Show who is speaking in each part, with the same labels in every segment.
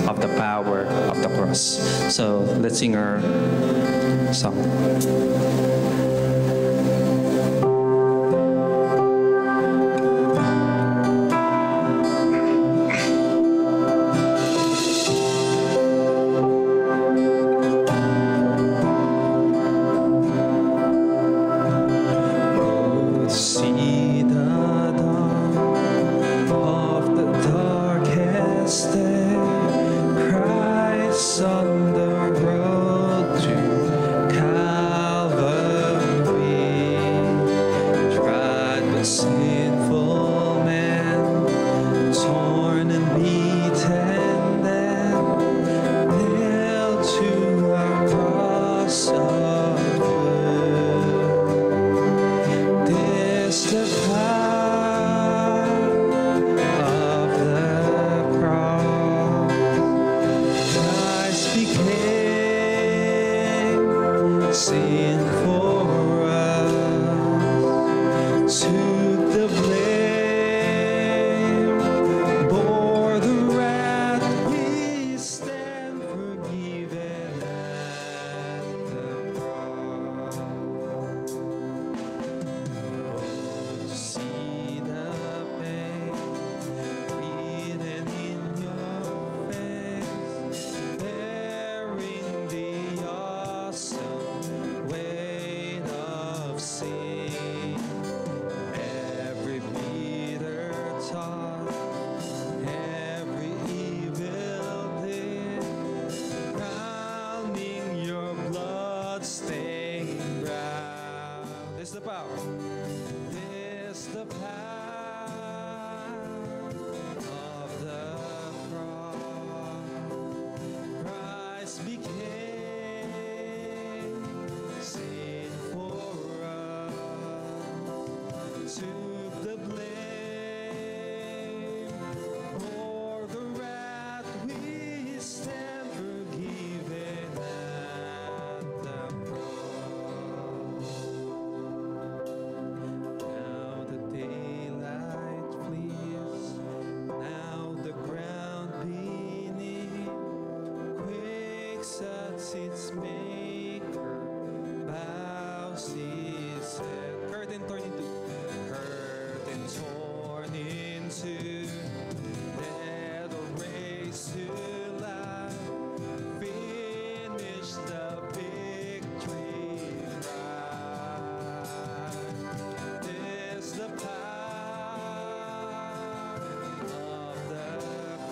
Speaker 1: of the power of the cross. So let's sing our song.
Speaker 2: its maker bows his head. Curtain torn into dead or raised to life. Finish the victory ride. This the power of the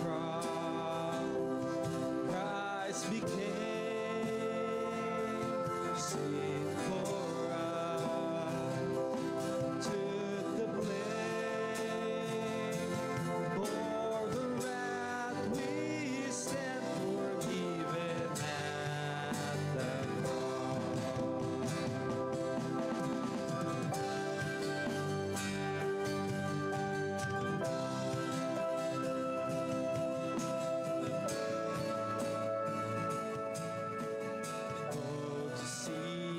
Speaker 2: cross. Christ became sin for us, took the blame, bore the wrath we stand forgiven at the cross. Oh, to see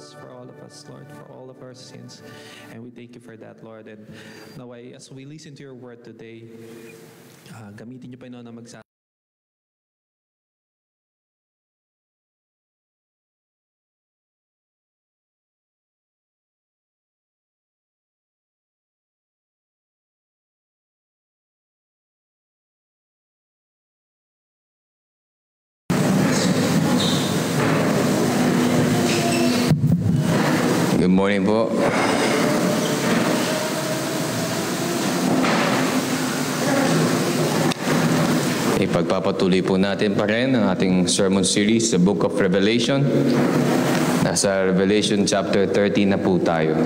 Speaker 1: us, Lord, for all of our sins. And we thank you for that, Lord. And naway, as we listen to your word today, gamitin niyo pa yun na magsasabi.
Speaker 3: Good morning po. Ipagpapatuloy po natin pa rin ang ating sermon series sa Book of Revelation. Nasa Revelation chapter 13 na po tayo.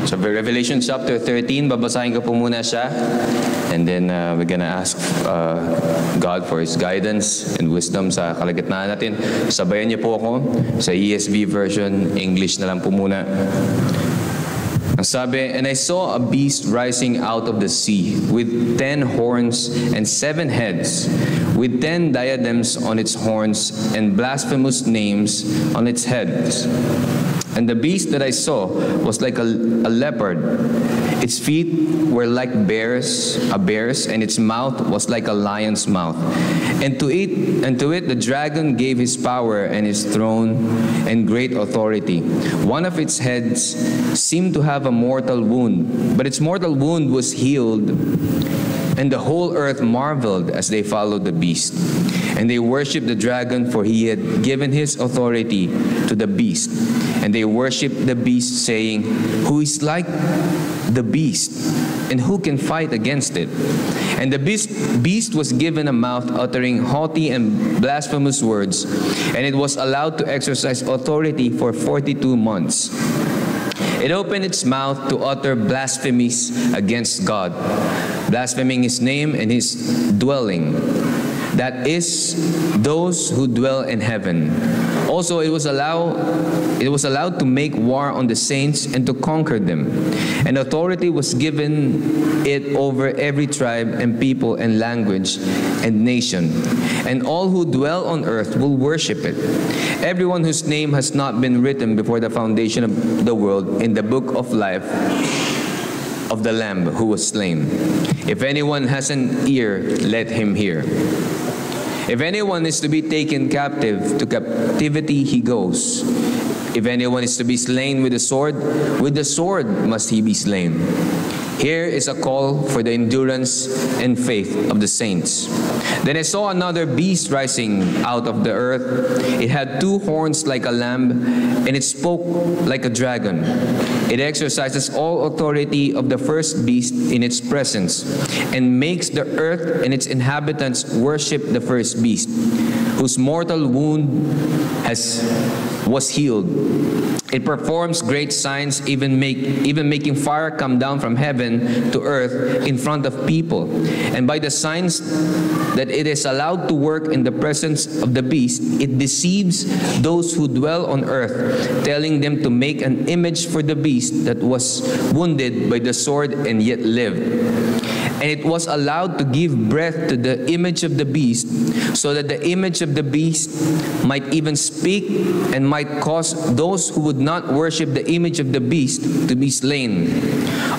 Speaker 3: So Revelation chapter 13, babasahin ko po muna siya. And then we're gonna ask God for His guidance and wisdom sa kalagitnaan natin. Sabayan niyo po ako sa ESV version, English na lang po muna. Ang sabi, "And I saw a beast rising out of the sea with 10 horns and 7 heads, with 10 diadems on its horns and blasphemous names on its heads. And the beast that I saw was like a leopard. Its feet were like a bear's, and its mouth was like a lion's mouth. And to it the dragon gave his power and his throne and great authority. One of its heads seemed to have a mortal wound, but its mortal wound was healed. And the whole earth marveled as they followed the beast. And they worshipped the dragon, for he had given his authority to the beast. And they worshipped the beast, saying, 'Who is like the beast? And who can fight against it?' And the beast was given a mouth uttering haughty and blasphemous words, and it was allowed to exercise authority for 42 months. It opened its mouth to utter blasphemies against God, blaspheming His name and His dwelling, that is, those who dwell in heaven. Also, it was allowed to make war on the saints and to conquer them. And authority was given it over every tribe and people and language and nation. And all who dwell on earth will worship it. Everyone whose name has not been written before the foundation of the world in the book of life of the Lamb who was slain. If anyone has an ear, let him hear. If anyone is to be taken captive, to captivity he goes. If anyone is to be slain with the sword must he be slain. Here is a call for the endurance and faith of the saints. Then I saw another beast rising out of the earth. It had 2 horns like a lamb, and it spoke like a dragon. It exercises all authority of the first beast in its presence, and makes the earth and its inhabitants worship the first beast, whose mortal wound was healed. It performs great signs, even making fire come down from heaven to earth in front of people. And by the signs that it is allowed to work in the presence of the beast, it deceives those who dwell on earth, telling them to make an image for the beast that was wounded by the sword and yet lived. And it was allowed to give breath to the image of the beast, so that the image of the beast might even speak and might cause those who would not worship the image of the beast to be slain.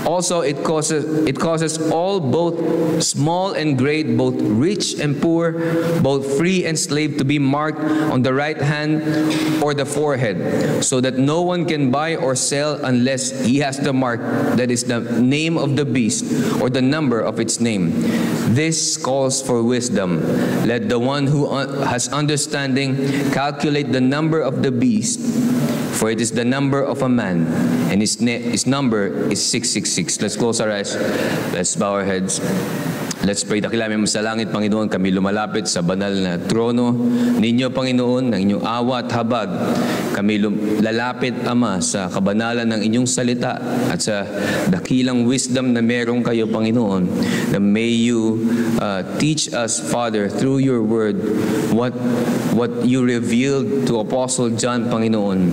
Speaker 3: Also, it causes all, both small and great, both rich and poor, both free and slave, to be marked on the right hand or the forehead, so that no one can buy or sell unless he has the mark, that is the name of the beast or the number of its name. This calls for wisdom. Let the one who has understanding calculate the number of the beast, for it is the number of a man, and his number is 666. Let's close our eyes. Let's bow our heads. Let's pray. Dakilamin mo sa langit, Panginoon, kami lumalapit sa banal na trono ninyo, Panginoon, ng inyong awa at habag. Kami lalapit, Ama, sa kabanalan ng inyong salita at sa dakilang wisdom na meron kayo, Panginoon, na may you teach us, Father, through your word, what you revealed to Apostle John, Panginoon,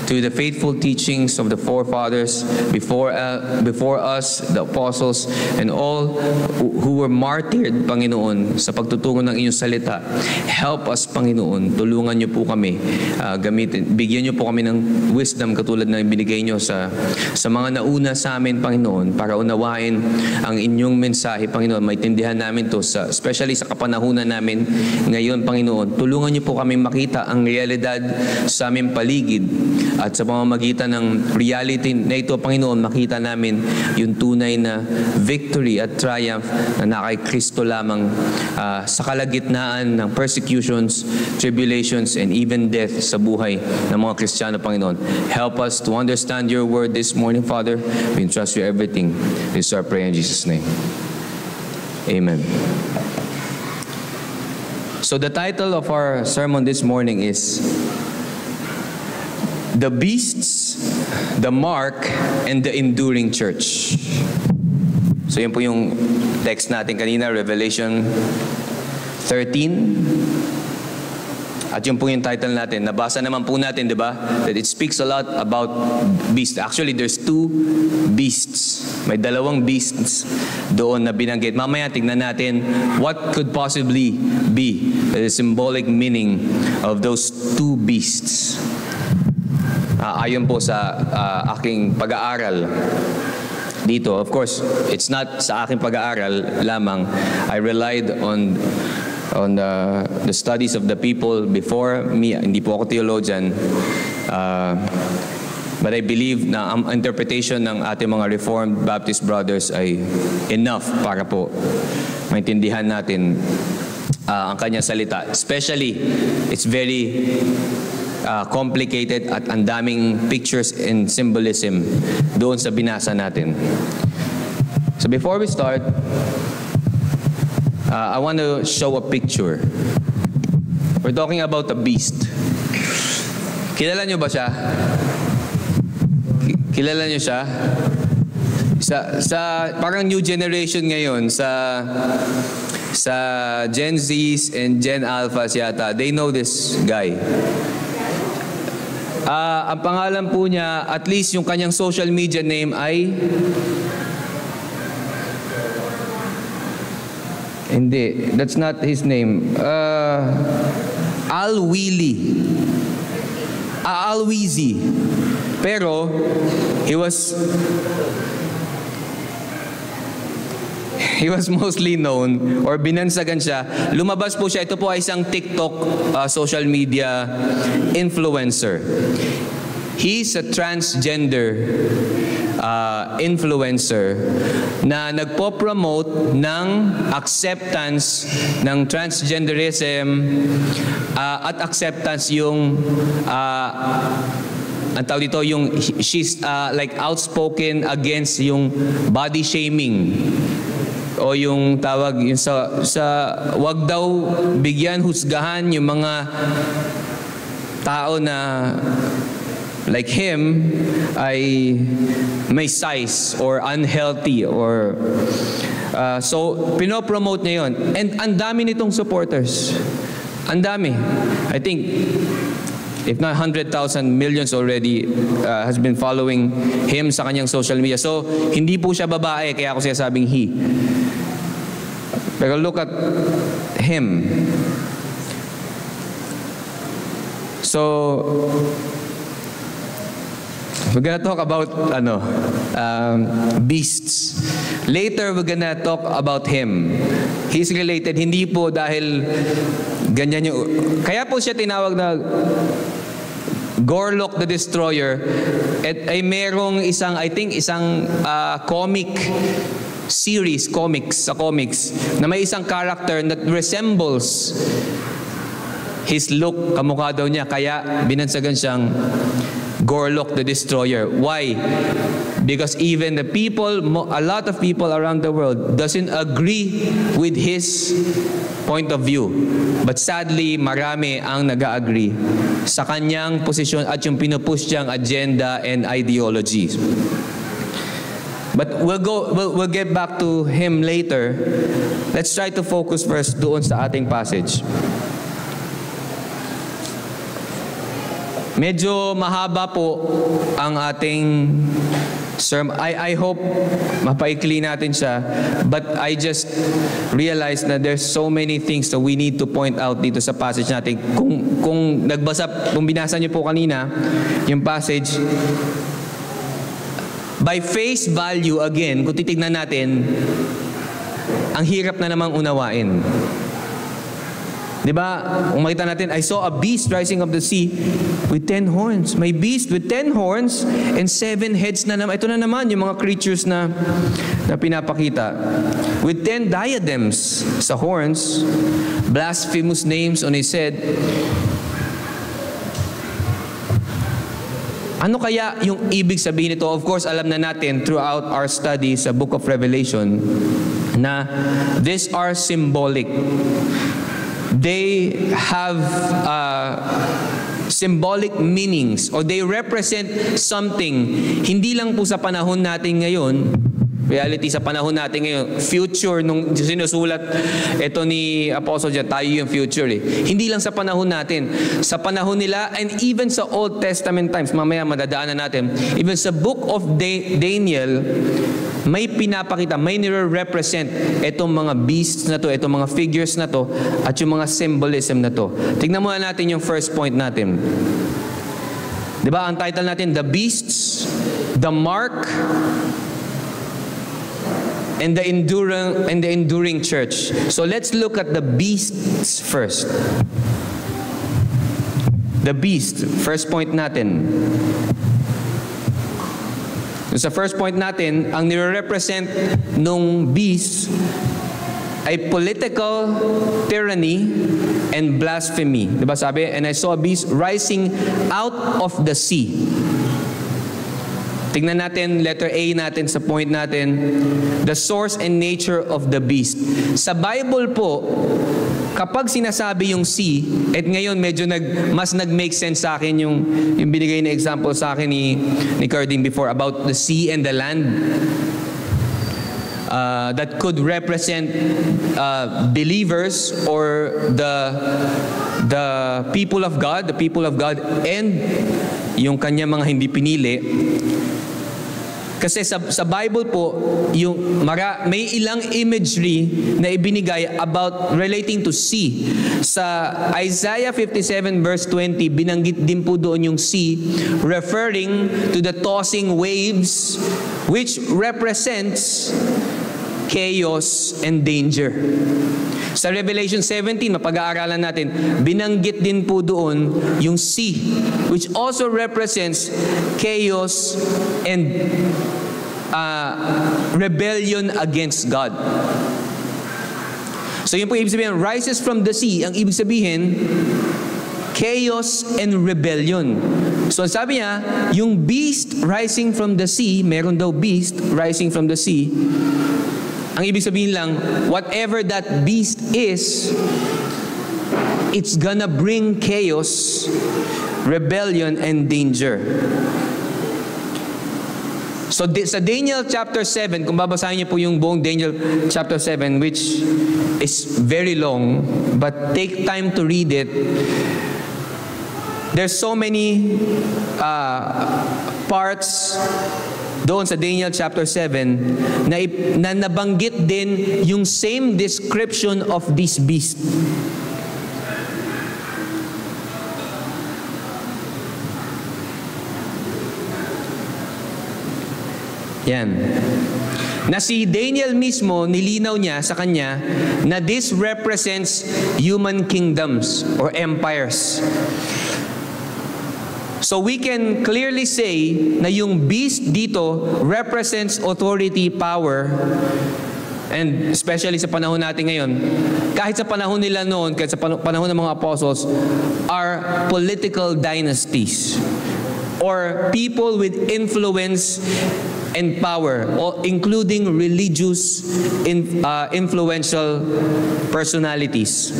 Speaker 3: to the faithful teachings of the forefathers before us, the apostles, and all who were martyred, Panginoon, sa pagtutungo ng inyong salita. Help us, Panginoon. Tulungan niyo po kami. Bigyan niyo po kami ng wisdom katulad na binigay niyo sa mga nauna sa amin, Panginoon, para unawain ang inyong mensahe, Panginoon. Maintindihan namin to, especially sa kapanahunan namin ngayon, Panginoon. Tulungan niyo po kami makita ang realidad sa aming paligid at sa pamamagitan ng reality na ito, Panginoon, makita namin yung tunay na victory at triumph na nakay Kristo lamang sa kalagitnaan ng persecutions, tribulations, and even death sa buhay ng mga Kristiyano, Panginoon. Help us to understand your word this morning, Father. We entrust you everything. This is our prayer in Jesus' name. Amen. So the title of our sermon this morning is The Beasts, the Mark, and the Enduring Church. So yan po yung text natin kanina, Revelation 13. At yun po yung title natin. Nabasa naman po natin, di ba? That it speaks a lot about beasts. Actually, there's two beasts. May dalawang beasts doon na binanggit. Mamaya tignan natin what could possibly be the symbolic meaning of those two beasts. Ayon po sa aking pag-aaral dito. Of course, it's not sa aking pag-aaral lamang. I relied on the studies of the people before me. Hindi po ako theologian. But I believe na ang interpretation ng ating mga Reformed Baptist brothers ay enough para po maintindihan natin ang kanyang salita. Especially, it's very complicated at ang daming pictures and symbolism doon sa binasa natin. So before we start, I want to show a picture. We're talking about a beast. Kilala niyo ba siya? Kilala niyo siya? Sa parang new generation ngayon, sa Gen Zs and Gen Alphas yata, they know this guy. Ang pangalan po niya, at least yung kanyang social media name ay hindi, that's not his name. Alwizi. Pero he was mostly known or binansagan siya. Lumabas po siya. Ito po ay isang TikTok social media influencer. He's a transgender influencer na nagpo-promote ng acceptance ng transgenderism at acceptance yung ang tawag dito, yung she's like outspoken against yung body shaming. O yung tawag yung sa wag daw bigyan husgahan yung mga tao na like him ay may size or unhealthy or so pinopromote niya yun. And ang dami nitong supporters. Ang dami. I think if not 100,000, millions already has been following him sa kanyang social media. So hindi po siya babae kaya ako sinasabing he. Pero look at him. So, we're gonna talk about beasts. Later, we're gonna talk about him. He's related, hindi po dahil ganyan yung... Kaya po siya tinawag na Gorlock the Destroyer. At ay merong isang, I think, isang comic series, comics na may isang character that resembles his look, kamukha daw niya, kaya binansagan siyang Gorlock the Destroyer. Why? Because even the people, a lot of people around the world doesn't agree with his point of view. But sadly, marami ang nag-agree sa kanyang posisyon at yung pinupush niyang agenda and ideologies. But we'll get back to him later. Let's try to focus first doon sa ating passage. Medyo mahaba po ang ating sermon. I hope mapaikli natin siya. But I just realized na there's so many things that we need to point out dito sa passage natin. Kung binasa niyo po kanina, yung passage, by face value, again, kung titignan natin, ang hirap na namang unawain. Diba? Kung makita natin, I saw a beast rising of the sea with 10 horns. May beast with 10 horns and 7 heads na naman. Ito na naman yung mga creatures na pinapakita. With 10 diadems sa horns, blasphemous names on his head. Ano kaya yung ibig sabihin nito? Of course, alam na natin throughout our study sa Book of Revelation na these are symbolic. They have symbolic meanings or they represent something. Hindi lang po sa panahon natin ngayon, reality sa panahon natin ngayon, future, nung sinusulat ito ni Apostle John, tayo yung future eh. Hindi lang sa panahon natin, sa panahon nila and even sa Old Testament times, mamaya madadaanan natin, even sa Book of Daniel, may pinapakita, may nire-represent itong mga beasts na to, itong mga figures na to, at yung mga symbolism na to. Tignan muna natin yung first point natin. Diba, ang title natin, The Beasts, The Mark, and the enduring church. So let's look at the beasts first. The beast, first point natin. Sa first point natin, ang nire-represent nung beast ay political tyranny and blasphemy. Diba sabi? And I saw a beast rising out of the sea. Tingnan natin, letter A natin sa point natin, the source and nature of the beast. Sa Bible po, kapag sinasabi yung sea, at ngayon medyo mas nag-make sense sa akin yung binigay na example sa akin ni Carding before about the sea and the land. That could represent believers or the people of God, and yung kanya mga hindi pinili. Kasi sa Bible po, may ilang imagery na ibinigay about relating to sea. Sa Isaiah 57 verse 20, binanggit din po doon yung sea, referring to the tossing waves, which represents chaos and danger. Sa Revelation 17, mapag-aaralan natin, binanggit din po doon yung sea, which also represents chaos and rebellion against God. So yun po ibig sabihin, rises from the sea, ang ibig sabihin, chaos and rebellion. So sabi niya, yung beast rising from the sea, meron daw beast rising from the sea, ang ibig sabihin lang, whatever that beast is, it's gonna bring chaos, rebellion, and danger. So sa Daniel chapter 7, kung babasahin niyo po yung buong Daniel chapter 7, which is very long, but take time to read it, there's so many parts doon sa Daniel chapter 7 na nabanggit din yung same description of this beast. Yan. Na si Daniel mismo, nilinaw niya sa kanya na this represents human kingdoms or empires. So we can clearly say na yung beast dito represents authority, power, and especially sa panahon natin ngayon, kahit sa panahon nila noon, kahit sa panahon ng mga apostles, are political dynasties or people with influence and power, including religious influential personalities.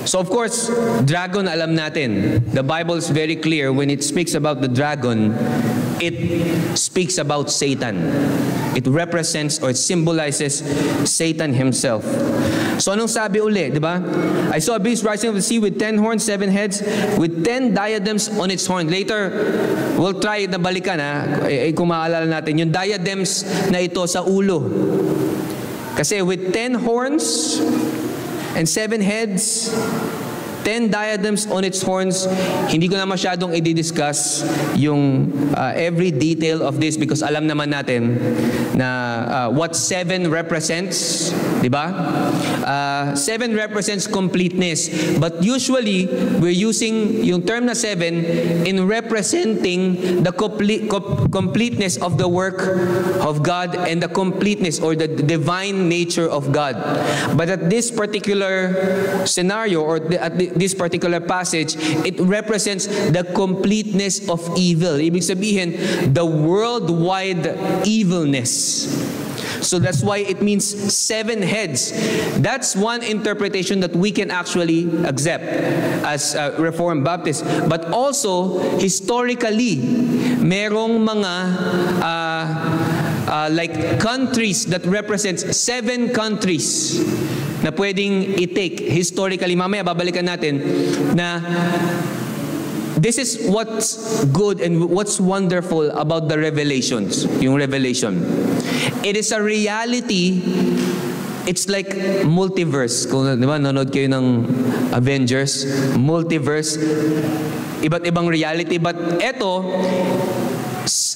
Speaker 3: So of course, dragon alam natin. The Bible is very clear when it speaks about the dragon. it speaks about Satan. It represents or symbolizes Satan himself. So anong sabi uli, di ba? I saw a beast rising of the sea with 10 horns, 7 heads, with 10 diadems on its horns. Later, we'll try na balikan kung maalala natin, yung diadems na ito sa ulo. Kasi with 10 horns and 7 heads, 10 diadems on its horns. Hindi ko na masyadong i-discuss yung every detail of this because alam naman natin na what 7 represents, di ba? 7 represents completeness. But usually, we're using yung term na 7 in representing the completeness of the work of God and the completeness or the divine nature of God. But at this particular scenario or at this particular passage, it represents the completeness of evil. Ibig sabihin, the worldwide evilness. So that's why it means 7 heads. That's one interpretation that we can actually accept as Reformed Baptists. But also, historically, merong mga like countries that represents 7 countries na pwedeng i-take historically. Mamaya babalikan natin na this is what's good and what's wonderful about the revelations, yung revelation. It is a reality. It's like multiverse. Kung di ba, nanonood kayo ng Avengers, multiverse, iba't ibang reality. But eto,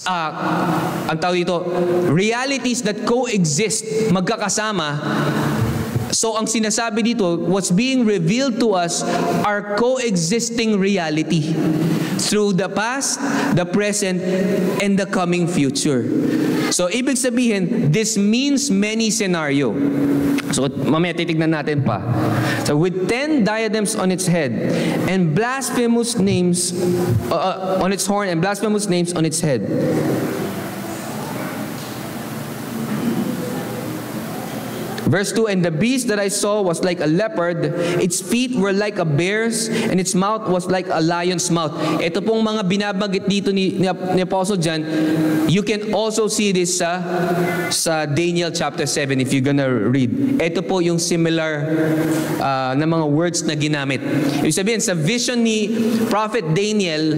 Speaker 3: ang tawag dito, realities that coexist, magkakasama. So ang sinasabi dito, what's being revealed to us are coexisting reality through the past, the present, and the coming future. So ibig sabihin, this means many scenario. So mamaya titignan natin pa. So with 10 diadems on its head and blasphemous names on its horn and blasphemous names on its head. Verse 2, and the beast that I saw was like a leopard, its feet were like a bear's, and its mouth was like a lion's mouth. Ito pong mga binabanggit dito ni Apostle John, you can also see this sa Daniel chapter 7 if you're gonna read. Ito po yung similar na mga words na ginamit. Ibig sabihin, sa vision ni Prophet Daniel,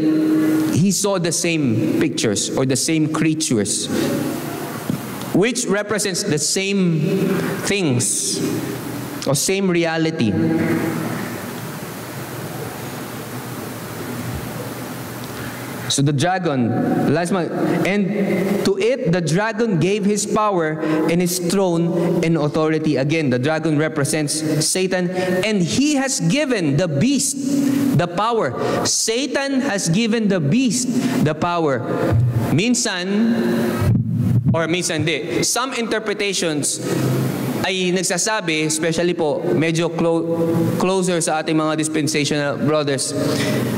Speaker 3: he saw the same pictures or the same creatures, which represents the same things or same reality. So the dragon, last month, and to it the dragon gave his power and his throne and authority. Again, the dragon represents Satan, and he has given the beast the power. Satan has given the beast the power. Minsan, or minsan di, some interpretations ay nagsasabi, especially po, medyo closer sa ating mga dispensational brothers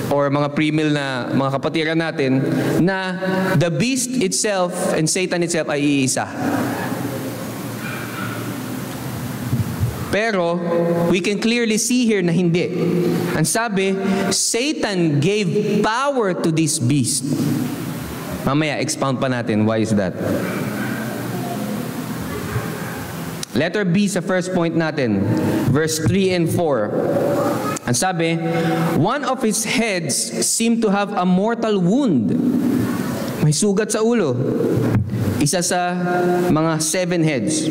Speaker 3: or mga pre-mill na mga kapatiran natin, na the beast itself and Satan itself ay iisa. Pero, we can clearly see here na hindi. Ang sabi, Satan gave power to this beast. Mamaya, expound pa natin. Why is that? Letter B sa first point natin. Verse 3 and 4. Ang sabi, one of his heads seemed to have a mortal wound. May sugat sa ulo. Isa sa mga 7 heads.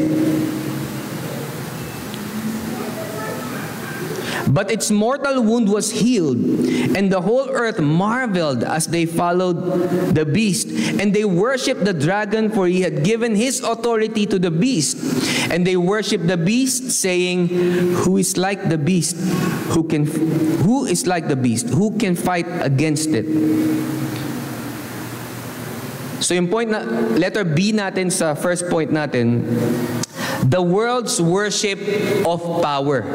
Speaker 3: But its mortal wound was healed, and the whole earth marveled as they followed the beast. And they worshipped the dragon, for he had given his authority to the beast. And they worshipped the beast, saying, Who is like the beast? Who is like the beast? Who can fight against it? So yung point na, letter B natin sa first point natin, the world's worship of power.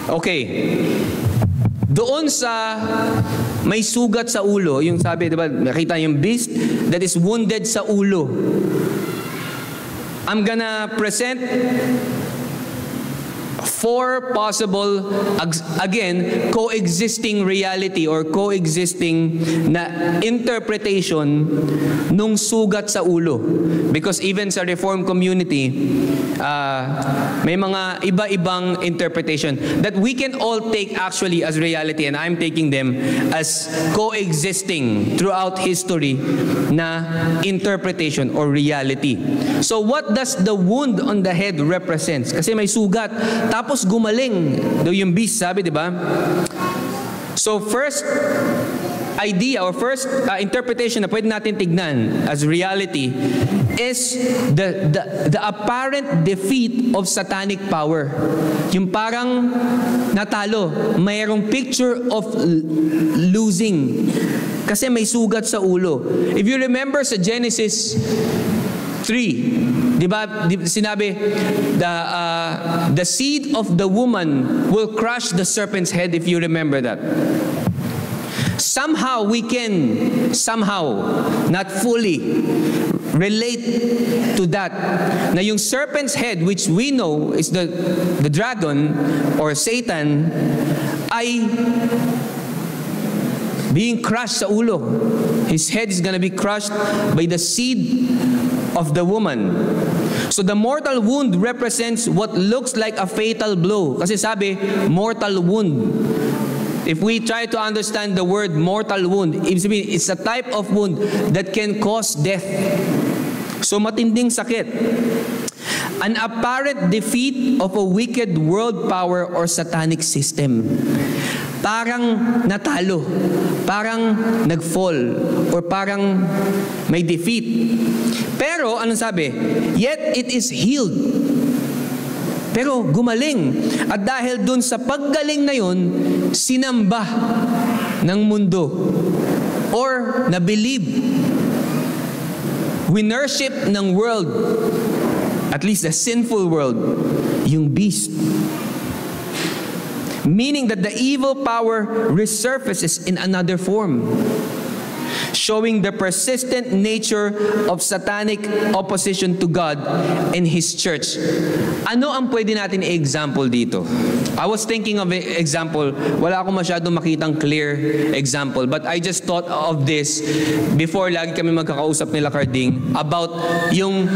Speaker 3: Okay. Doon sa may sugat sa ulo, yung sabi, diba, nakita yung beast that is wounded sa ulo. I'm gonna present four possible, again, coexisting reality or coexisting na interpretation nung sugat sa ulo. Because even sa Reformed community, may mga iba-ibang interpretation that we can all take actually as reality, and I'm taking them as coexisting throughout history na interpretation or reality. So what does the wound on the head represents? Kasi may sugat, tapos gumaling. Do yung beast, sabi, di ba? So first idea or first interpretation na pwede natin tignan as reality is the apparent defeat of satanic power. Yung parang natalo, mayroong picture of losing kasi may sugat sa ulo. If you remember sa Genesis 3, di ba, sinabi, the seed of the woman will crush the serpent's head, if you remember that. Somehow we can, not fully, relate to that. Na yung serpent's head, which we know is the dragon or Satan, ay being crushed sa ulo. His head is gonna be crushed by the seed of the woman. So the mortal wound represents what looks like a fatal blow. Kasi sabi, mortal wound. If we try to understand the word mortal wound, it's a type of wound that can cause death. So matinding sakit. An apparent defeat of a wicked world power or satanic system. Parang natalo, parang nag-fall, or parang may defeat. Pero, anong sabi? Yet it is healed. Pero gumaling. At dahil dun sa paggaling na yun, sinamba ng mundo. Or na-believe. Winworship ng world, at least the sinful world, yung beast. Meaning that the evil power resurfaces in another form, showing the persistent nature of satanic opposition to God and His church. Ano ang pwede natin i-example dito? I was thinking of an example. Wala akong masyadong makitang clear example, but I just thought of this before lagi kami magkakausap nila Carding about yung,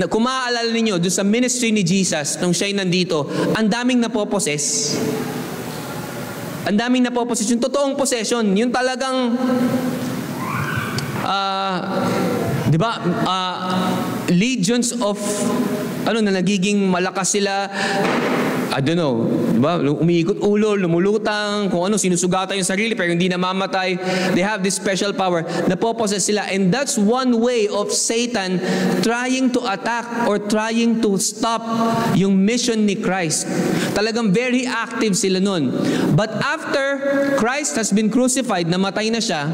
Speaker 3: kung maaalala ninyo, doon sa ministry ni Jesus, nung siya'y nandito, ang daming napoposes. Ang daming napoposes. Yung totoong possession, yung talagang di ba, legions of na nagiging malakas sila. I don't know, di ba? Umiikot ulo, lumulutang, kung ano, sinusugatan yung sarili pero hindi namamatay. They have this special power. Napoposes sila. And that's one way of Satan trying to attack or trying to stop yung mission ni Christ. Talagang very active sila nun. But after Christ has been crucified, namatay na siya,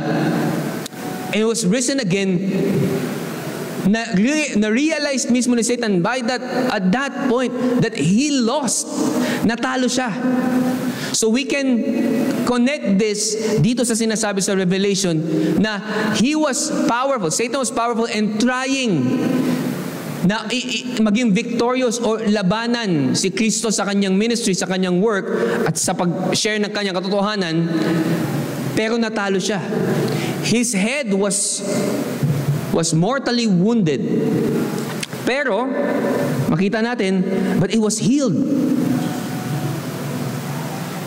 Speaker 3: and was risen again, na-realize mismo ni Satan at that point that he lost. Natalo siya. So we can connect this dito sa sinasabi sa Revelation na he was powerful. Satan was powerful and trying na maging victorious o labanan si Kristo sa kanyang ministry, sa kanyang work, at sa pag-share ng kanyang katotohanan, pero natalo siya. His head was mortally wounded. Pero, makita natin, but it was healed.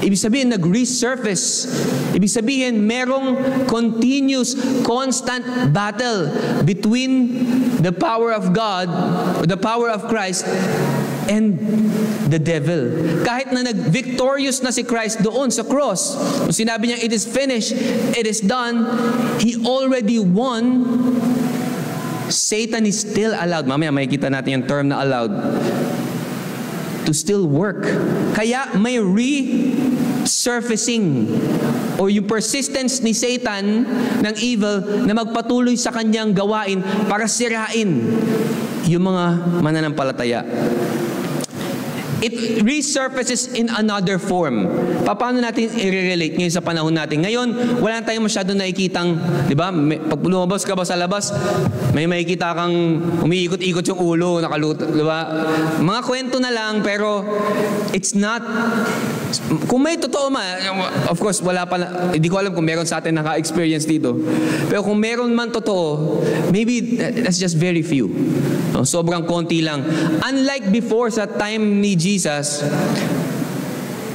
Speaker 3: Ibig sabihin, nag-resurface. Ibig sabihin, merong continuous, constant battle between the power of God, or the power of Christ, and the devil. Kahit na nag-victorious na si Christ doon sa cross, kung sinabi niya, it is finished, it is done, He already won. Satan is still allowed. Mamaya makikita natin yung term na allowed to still work. Kaya may resurfacing o yung persistence ni Satan ng evil na magpatuloy sa kanyang gawain para sirain yung mga mananampalataya. it resurfaces in another form. Paano natin i-relate ngayon sa panahon natin? Ngayon, wala na tayong masyado nakikitang, di ba? Pag lumabas ka ba sa labas, may makikita kang umiikot-ikot yung ulo, nakaluto, di ba? Mga kwento na lang, pero it's not, kung may totoo of course, wala pa, hindi ko alam kung meron sa atin naka-experience dito. Pero kung meron man totoo, maybe that's just very few. No, sobrang konti lang. Unlike before sa time ni Jesus,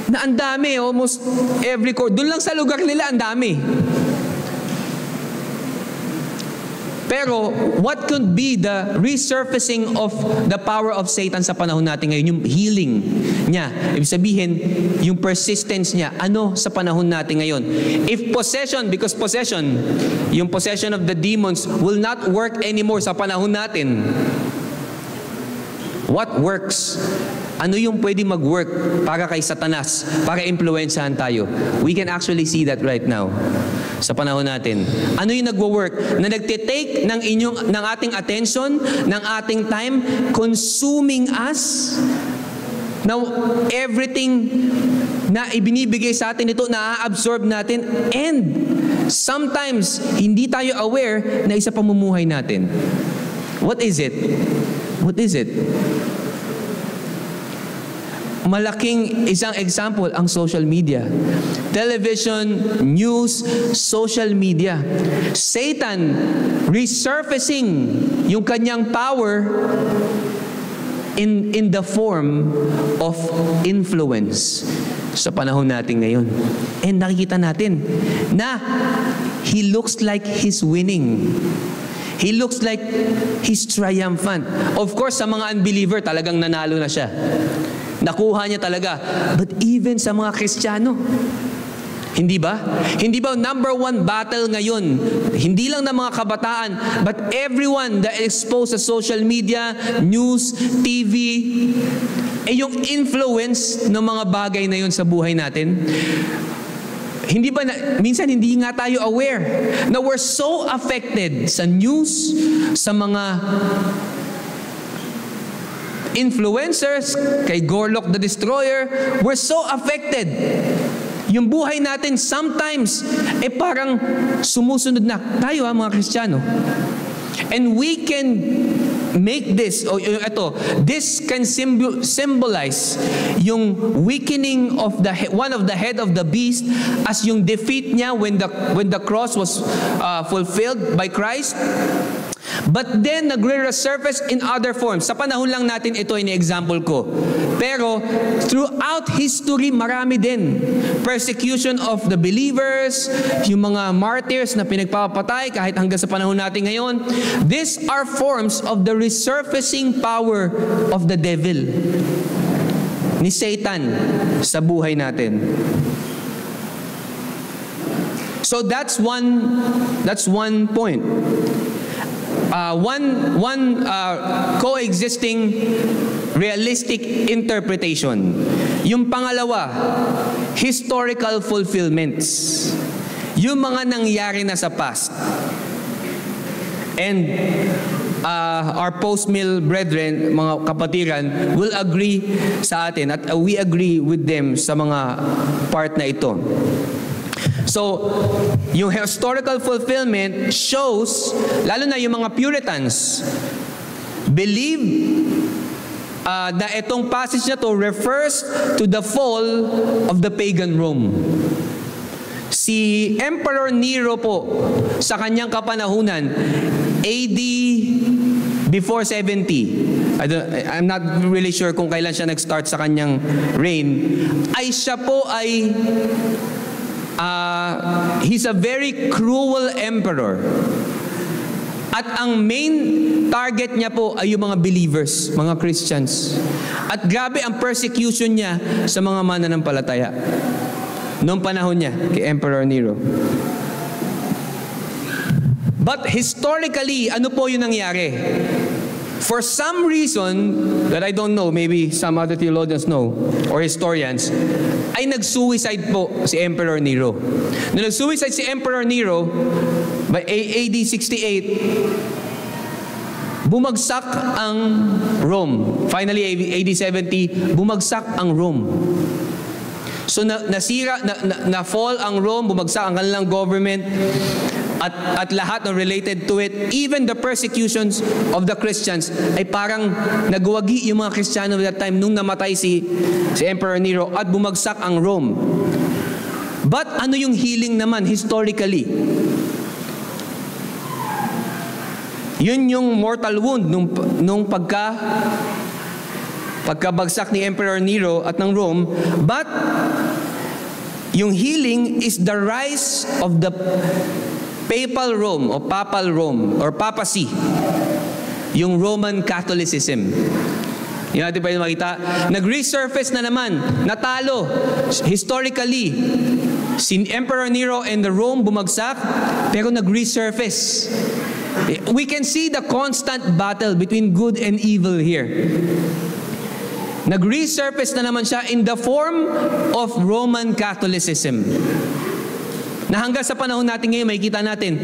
Speaker 3: na ang dami, almost every court. Doon lang sa lugar nila, ang dami. Pero, what could be the resurfacing of the power of Satan sa panahon natin ngayon? Yung healing niya. Ibig sabihin, yung persistence niya. Ano sa panahon natin ngayon? If possession, because possession, yung possession of the demons will not work anymore sa panahon natin. What works? Ano yung pwede mag-work para kay Satanas, para impluwensyahan tayo? We can actually see that right now sa panahon natin. Ano yung nagwo-work? Na nagtitake ng ating attention, ng ating time, consuming us. Now, everything na ibinibigay sa atin ito, na-absorb natin, and sometimes, hindi tayo aware na isa pamumuhay natin. What is it? What is it? Malaking isang example ang social media. Television, news, social media. Satan resurfacing yung kanyang power in the form of influence sa panahon natin ngayon. And nakikita natin na he looks like he's winning. He looks like he's triumphant. Of course, sa mga unbeliever, talagang nanalo na siya. Nakuha niya talaga. But even sa mga Kristiyano, hindi ba? Hindi ba number one battle ngayon? Hindi lang ng mga kabataan, but everyone that is exposed sa social media, news, TV, yung influence ng mga bagay na yun sa buhay natin. Hindi ba minsan hindi nga tayo aware na we're so affected sa news, sa mga influencers, kay Gorlock the Destroyer, we're so affected. Yung buhay natin sometimes, parang sumusunod na. Tayo mga Kristiyano. And we can make this, this can symbolize yung weakening of one of the head of the beast as yung defeat niya when the cross was fulfilled by Christ. But then, nagre-resurface in other forms. Sa panahon lang natin ito ini-example ko. Pero, throughout history, marami din. Persecution of the believers, yung mga martyrs na pinagpapatay kahit hanggang sa panahon natin ngayon. These are forms of the resurfacing power of the devil, ni Satan, sa buhay natin. So that's one point. One coexisting realistic interpretation. Yung pangalawa, historical fulfillments. Yung mga nangyari na sa past. And our post-mill brethren, mga kapatiran, will agree sa atin at we agree with them sa mga part na ito. So, yung historical fulfillment shows, lalo na yung mga Puritans, believe na itong passage na to refers to the fall of the pagan Rome. Si Emperor Nero po, sa kanyang kapanahunan, AD before 70, I'm not really sure kung kailan siya nag-start sa kanyang reign, ay siya po ay he's a very cruel emperor. At ang main target niya po ay yung mga believers, mga Christians. At grabe ang persecution niya sa mga mananampalataya noong panahon niya kay Emperor Nero. But historically, ano po yung nangyari? For some reason that I don't know, maybe some other theologians know, or historians, ay nag-suicide po si Emperor Nero. Nung nag-suicide si Emperor Nero, by AD 68, bumagsak ang Rome. Finally, AD 70, bumagsak ang Rome. So na-fall ang Rome, bumagsak ang kanilang government, at lahat ng related to it, even the persecutions of the Christians, ay parang nagwagi yung mga Kristiyano at that time nung namatay si Emperor Nero at bumagsak ang Rome. But ano yung healing naman historically? Yun yung mortal wound nung pagkabagsak ni Emperor Nero at ng Rome. But yung healing is the rise of the Papal Rome o Papal Rome or Papacy, yung Roman Catholicism. Yung natin pa yung makita, nag-resurface na naman, natalo. Historically, si Emperor Nero and the Rome bumagsak, pero nag-resurface. We can see the constant battle between good and evil here. Nag-resurface na naman siya in the form of Roman Catholicism. Na hanggang sa panahon natin ngayon, makikita natin,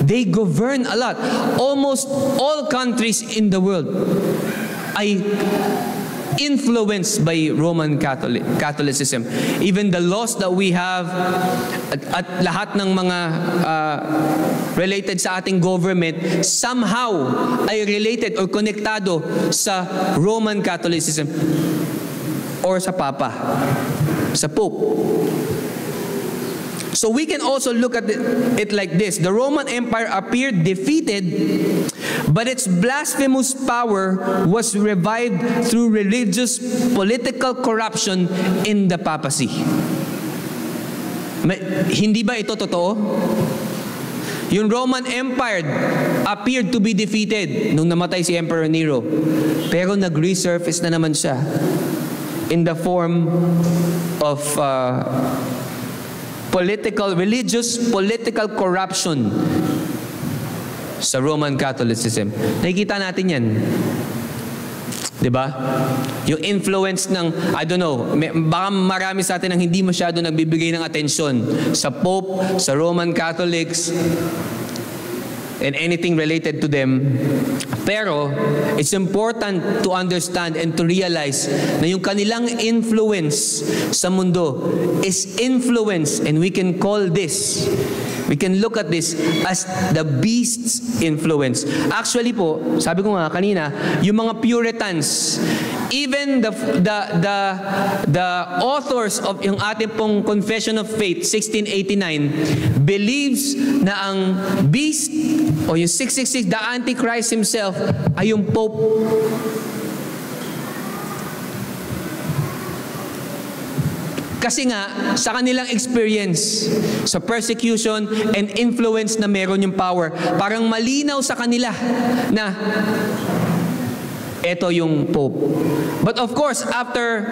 Speaker 3: they govern a lot. Almost all countries in the world ay influenced by Roman Catholicism. Even the laws that we have at lahat ng mga related sa ating government somehow ay related or konektado sa Roman Catholicism or sa Papa, sa Pope. So we can also look at it like this. The Roman Empire appeared defeated, but its blasphemous power was revived through religious political corruption in the papacy. Hindi ba ito totoo? Yung Roman Empire appeared to be defeated nung namatay si Emperor Nero, pero nag-resurface na naman siya in the form of religious political corruption sa Roman Catholicism. Nakikita natin yan. Diba? Yung influence ng, I don't know, baka marami sa atin ang hindi masyado nagbibigay ng atensyon sa Pope, sa Roman Catholics, and anything related to them. Pero, it's important to understand and to realize na yung kanilang influence sa mundo is influence, and we can call this, we can look at this as the beast's influence. Actually po, sabi ko nga kanina, yung mga Puritans, even the authors of yung ating pong Confession of Faith, 1689, believes na ang beast o yung 666, the Antichrist himself, ay yung Pope. Kasi nga, sa kanilang experience, sa persecution and influence na meron yung power, parang malinaw sa kanila na ito yung Pope. But of course, after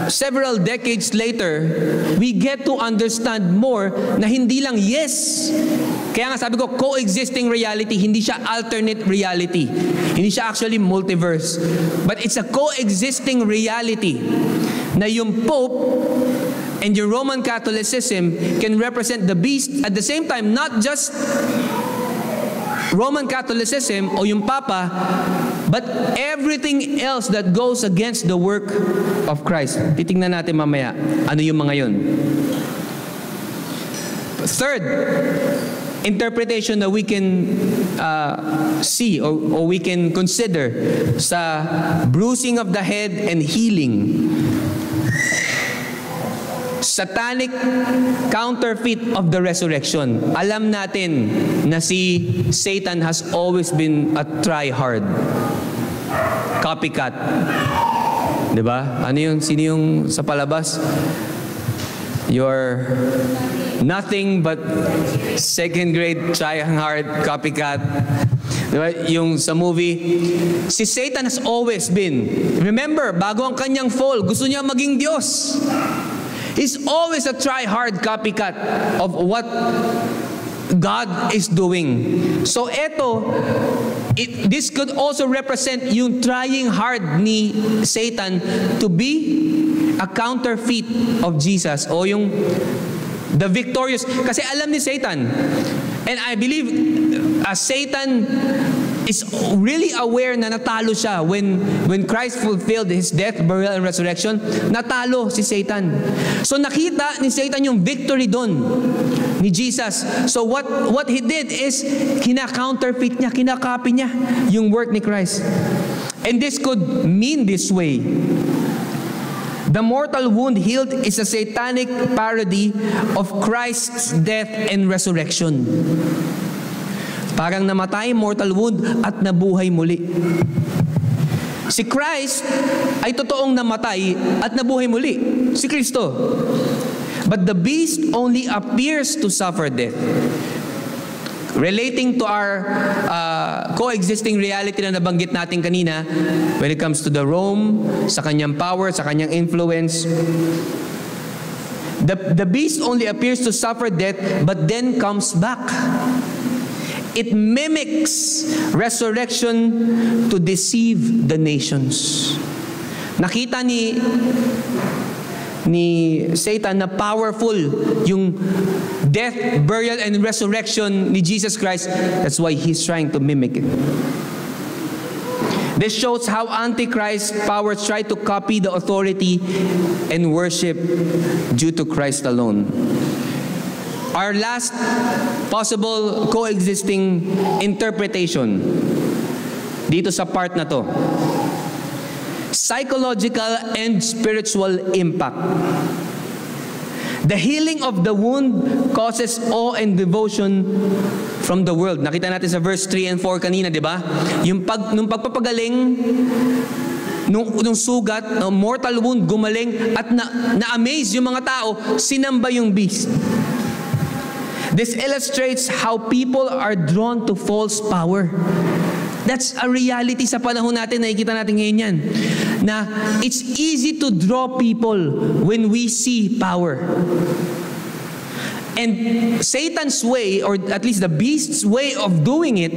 Speaker 3: several decades later, we get to understand more na hindi lang yes. Kaya nga sabi ko, coexisting reality, hindi siya alternate reality. Hindi siya actually multiverse. But it's a coexisting reality na yung Pope and yung Roman Catholicism can represent the beast at the same time, not just Roman Catholicism o yung Papa, but everything else that goes against the work of Christ. Titingnan natin mamaya, ano yung mga yun. Third, interpretation that we can see or we can consider sa bruising of the head and healing. Satanic counterfeit of the resurrection. Alam natin na si Satan has always been a try-hard. Copycat. Diba? Ano yung, sino yung sa palabas? You're nothing but second grade try-hard copycat. Diba? Yung sa movie, si Satan has always been, remember, bago ang kanyang fall, gusto niya maging Diyos. He's always a try-hard copycat of what God is doing. So this could also represent yung trying hard ni Satan to be a counterfeit of Jesus o yung the victorious. Kasi alam ni Satan, and I believe Satan is really aware na natalo siya when Christ fulfilled His death, burial, and resurrection. Natalo si Satan. So nakita ni Satan yung victory doon ni Jesus. So what he did is kina-counterfeit niya, kinakopy niya yung work ni Christ. And this could mean this way. The mortal wound healed is a satanic parody of Christ's death and resurrection. Parang namatay, mortal wound, at nabuhay muli. Si Christ ay totoong namatay at nabuhay muli. Si Kristo. But the beast only appears to suffer death. Relating to our coexisting reality na nabanggit natin kanina, when it comes to the Rome, sa kanyang power, sa kanyang influence, the beast only appears to suffer death, but then comes back. It mimics resurrection to deceive the nations. Nakita ni Satan na powerful yung death, burial, and resurrection ni Jesus Christ. That's why he's trying to mimic it. This shows how Antichrist powers try to copy the authority and worship due to Christ alone. Our last possible coexisting interpretation dito sa part na to. Psychological and spiritual impact. The healing of the wound causes awe and devotion from the world. Nakita natin sa verse 3 and 4 kanina, di ba? Nung pagpapagaling nung sugat, mortal wound, gumaling at na-amaze yung mga tao, sinamba yung beast. This illustrates how people are drawn to false power. That's a reality sa panahon natin, nakikita natin ngayon yan. Na it's easy to draw people when we see power. And Satan's way, or at least the beast's way of doing it,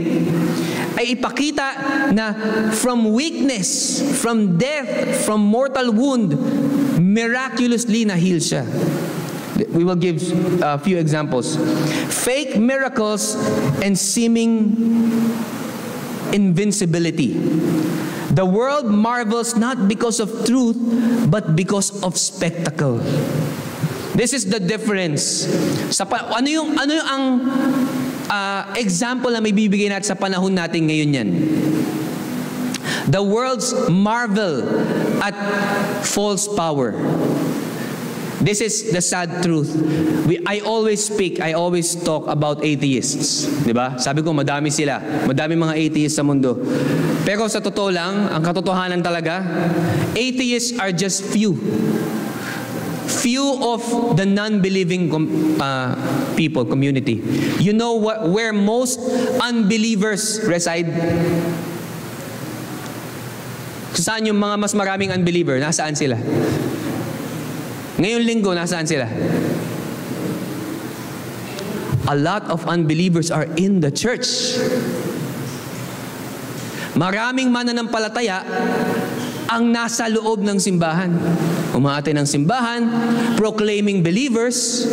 Speaker 3: ay ipakita na from weakness, from death, from mortal wound, miraculously na-heal siya. We will give a few examples. Fake miracles and seeming invincibility. The world marvels not because of truth, but because of spectacle. This is the difference. Ano yung ang example na may bibigay natin sa panahon natin ngayon yan? The world's marvel at false power. This is the sad truth. I always talk about atheists. Diba? Sabi ko, madami sila. Madami mga atheists sa mundo. Pero sa totoo lang, ang katotohanan talaga, atheists are just few. Few of the non-believing people, community. You know where most unbelievers reside? Saan yung mga mas maraming unbeliever? Nasaan sila? Ngayong linggo, nasaan sila? A lot of unbelievers are in the church. Maraming mananampalataya ang nasa loob ng simbahan. Umaate ng simbahan, proclaiming believers.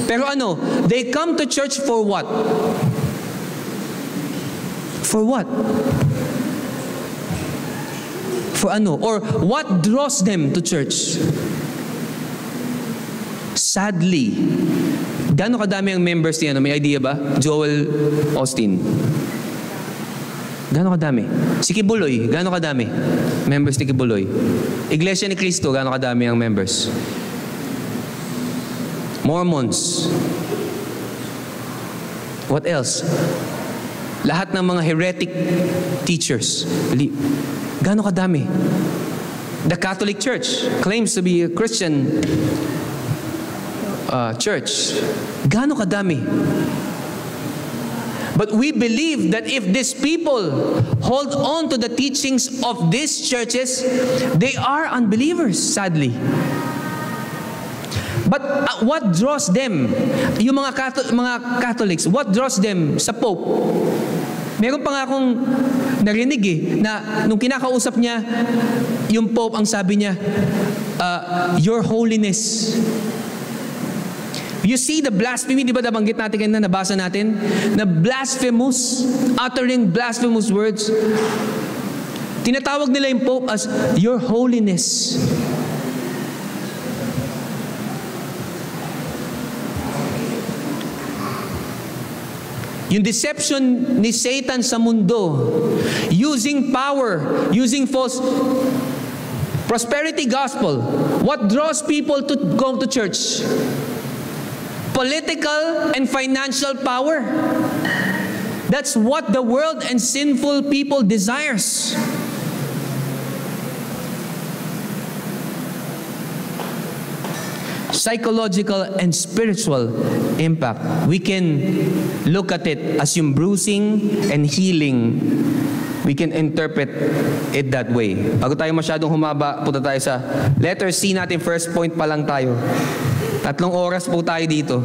Speaker 3: Pero ano, they come to church for what? For what? For ano? Or what draws them to church? Sadly, gaano kadami ang members niya? May idea ba? Joel Austin. Gaano kadami? Si Kibuloy, gaano kadami? Members ni Kibuloy. Iglesia ni Cristo, gaano kadami ang members? Mormons. What else? Lahat ng mga heretic teachers. Gaano kadami? The Catholic Church claims to be a Christian church. Gaano kadami? But we believe that if these people hold on to the teachings of these churches, they are unbelievers, sadly. But what draws them? Yung mga Catholics, what draws them sa Pope? Meron pa nga akong narinig na nung kinakausap niya, yung Pope, ang sabi niya, Your Holiness, You see the blasphemy, di ba nabanggit natin kanina, nabasa natin? Na blasphemous, uttering blasphemous words. Tinatawag nila yung Pope as, Your Holiness. Yung deception ni Satan sa mundo, using power, using false prosperity gospel. What draws people to go to church? Political and financial power. That's what the world and sinful people desires. Psychological and spiritual impact. We can look at it as yung bruising and healing. We can interpret it that way. Bago tayo masyadong humaba, punta tayo sa letter C natin. First point pa lang tayo. 3 oras po tayo dito.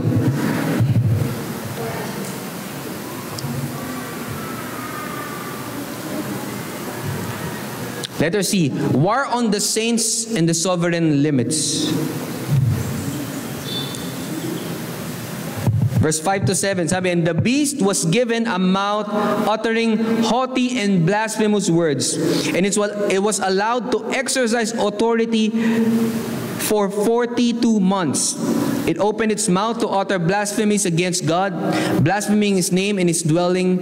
Speaker 3: Letter C, war on the saints and the sovereign limits. Verse 5 to 7, sabi, and the beast was given a mouth uttering haughty and blasphemous words, and it was allowed to exercise authority for 42 months. It opened its mouth to utter blasphemies against God, blaspheming His name and His dwelling,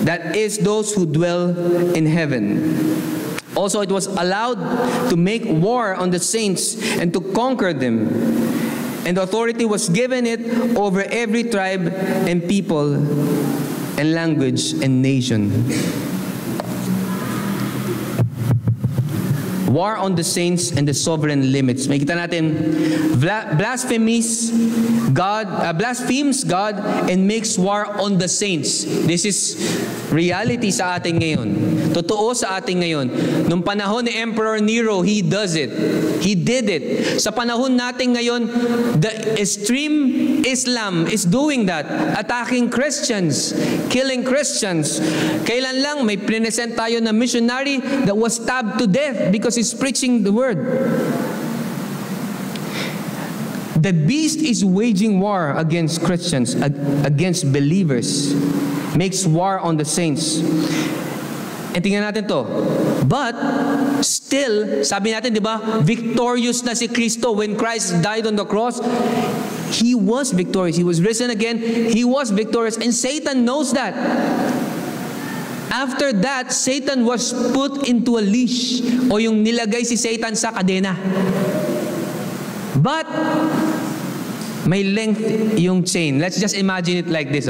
Speaker 3: that is, those who dwell in heaven. Also, it was allowed to make war on the saints and to conquer them. And the authority was given it over every tribe and people and language and nation. War on the saints and the sovereign limits. Makita natin, blasphemes God and makes war on the saints. This is reality sa atin ngayon. Totoo sa atin ngayon. Nung panahon ni Emperor Nero, he does it. He did it. Sa panahon natin ngayon, the extreme Islam is doing that. Attacking Christians, killing Christians. Kailan lang may present tayo na missionary that was stabbed to death because he's preaching the word. The beast is waging war against Christians, against believers. Makes war on the saints. E tingnan natin to. But still, sabi natin, di ba, victorious na si Kristo. When Christ died on the cross, He was victorious. He was risen again. He was victorious. And Satan knows that. After that, Satan was put into a leash, o yung nilagay si Satan sa kadena. But may length yung chain. Let's just imagine it like this,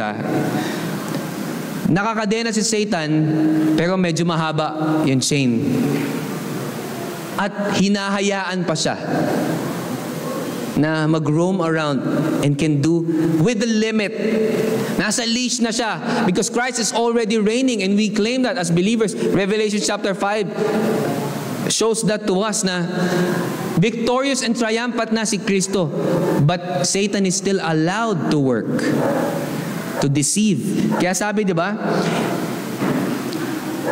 Speaker 3: Nakakadena si Satan, pero medyo mahaba yung chain. At hinahayaan pa siya na mag-roam around and can do with the limit. Nasa leash na siya because Christ is already reigning and we claim that as believers. Revelation chapter 5 shows that to us na victorious and triumphant na si Kristo. But Satan is still allowed to work, to deceive. Kaya sabi, di ba?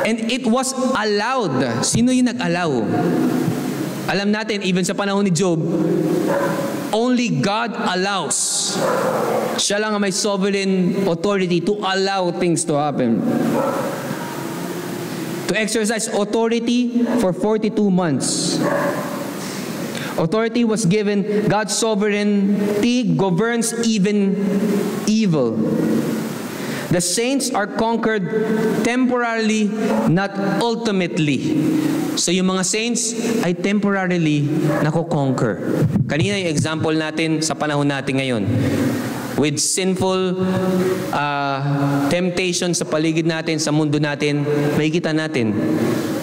Speaker 3: And it was allowed. Sino yung nag-allow? Alam natin, even sa panahon ni Job, only God allows. Siya lang ang may sovereign authority to allow things to happen. To exercise authority for 42 months. Authority was given. God's sovereignty governs even evil. The saints are conquered temporarily, not ultimately. So yung mga saints ay temporarily nako-conquer. Kanina yung example natin sa panahon natin ngayon. With sinful temptation sa paligid natin, sa mundo natin, makikita natin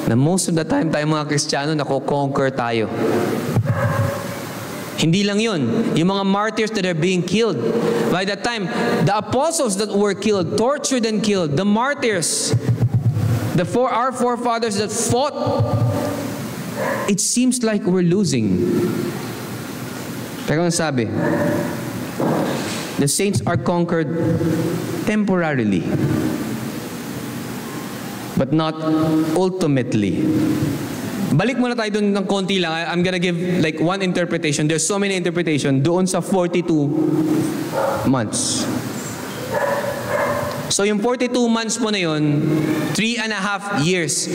Speaker 3: na most of the time tayo mga Kristiyano nako-conquer tayo. Hindi lang yun. Yung mga martyrs that are being killed. By that time, the apostles that were killed, tortured and killed, the martyrs, our forefathers that fought, it seems like we're losing. Pero ang sabi, the saints are conquered temporarily, but not ultimately. Balik muna tayo dun ng konti lang. I'm gonna give like one interpretation. There's so many interpretation doon sa 42 months. So yung 42 months po na yun, 3.5 years.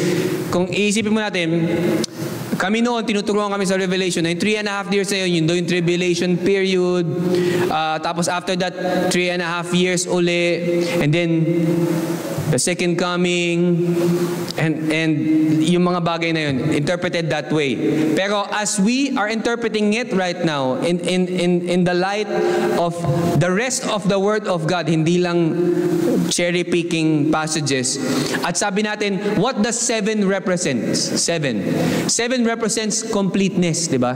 Speaker 3: Kung iisipin mo natin, kami noon, tinuturuan kami sa Revelation, na yung 3.5 years na yun, yun doon yung tribulation period. Tapos after that, 3.5 years uli. And then, the second coming. And yung mga bagay na yun, interpreted that way. Pero as we are interpreting it right now, in the light of the rest of the Word of God, hindi lang cherry-picking passages. At sabi natin, what does 7 represents? 7 represents completeness, di ba?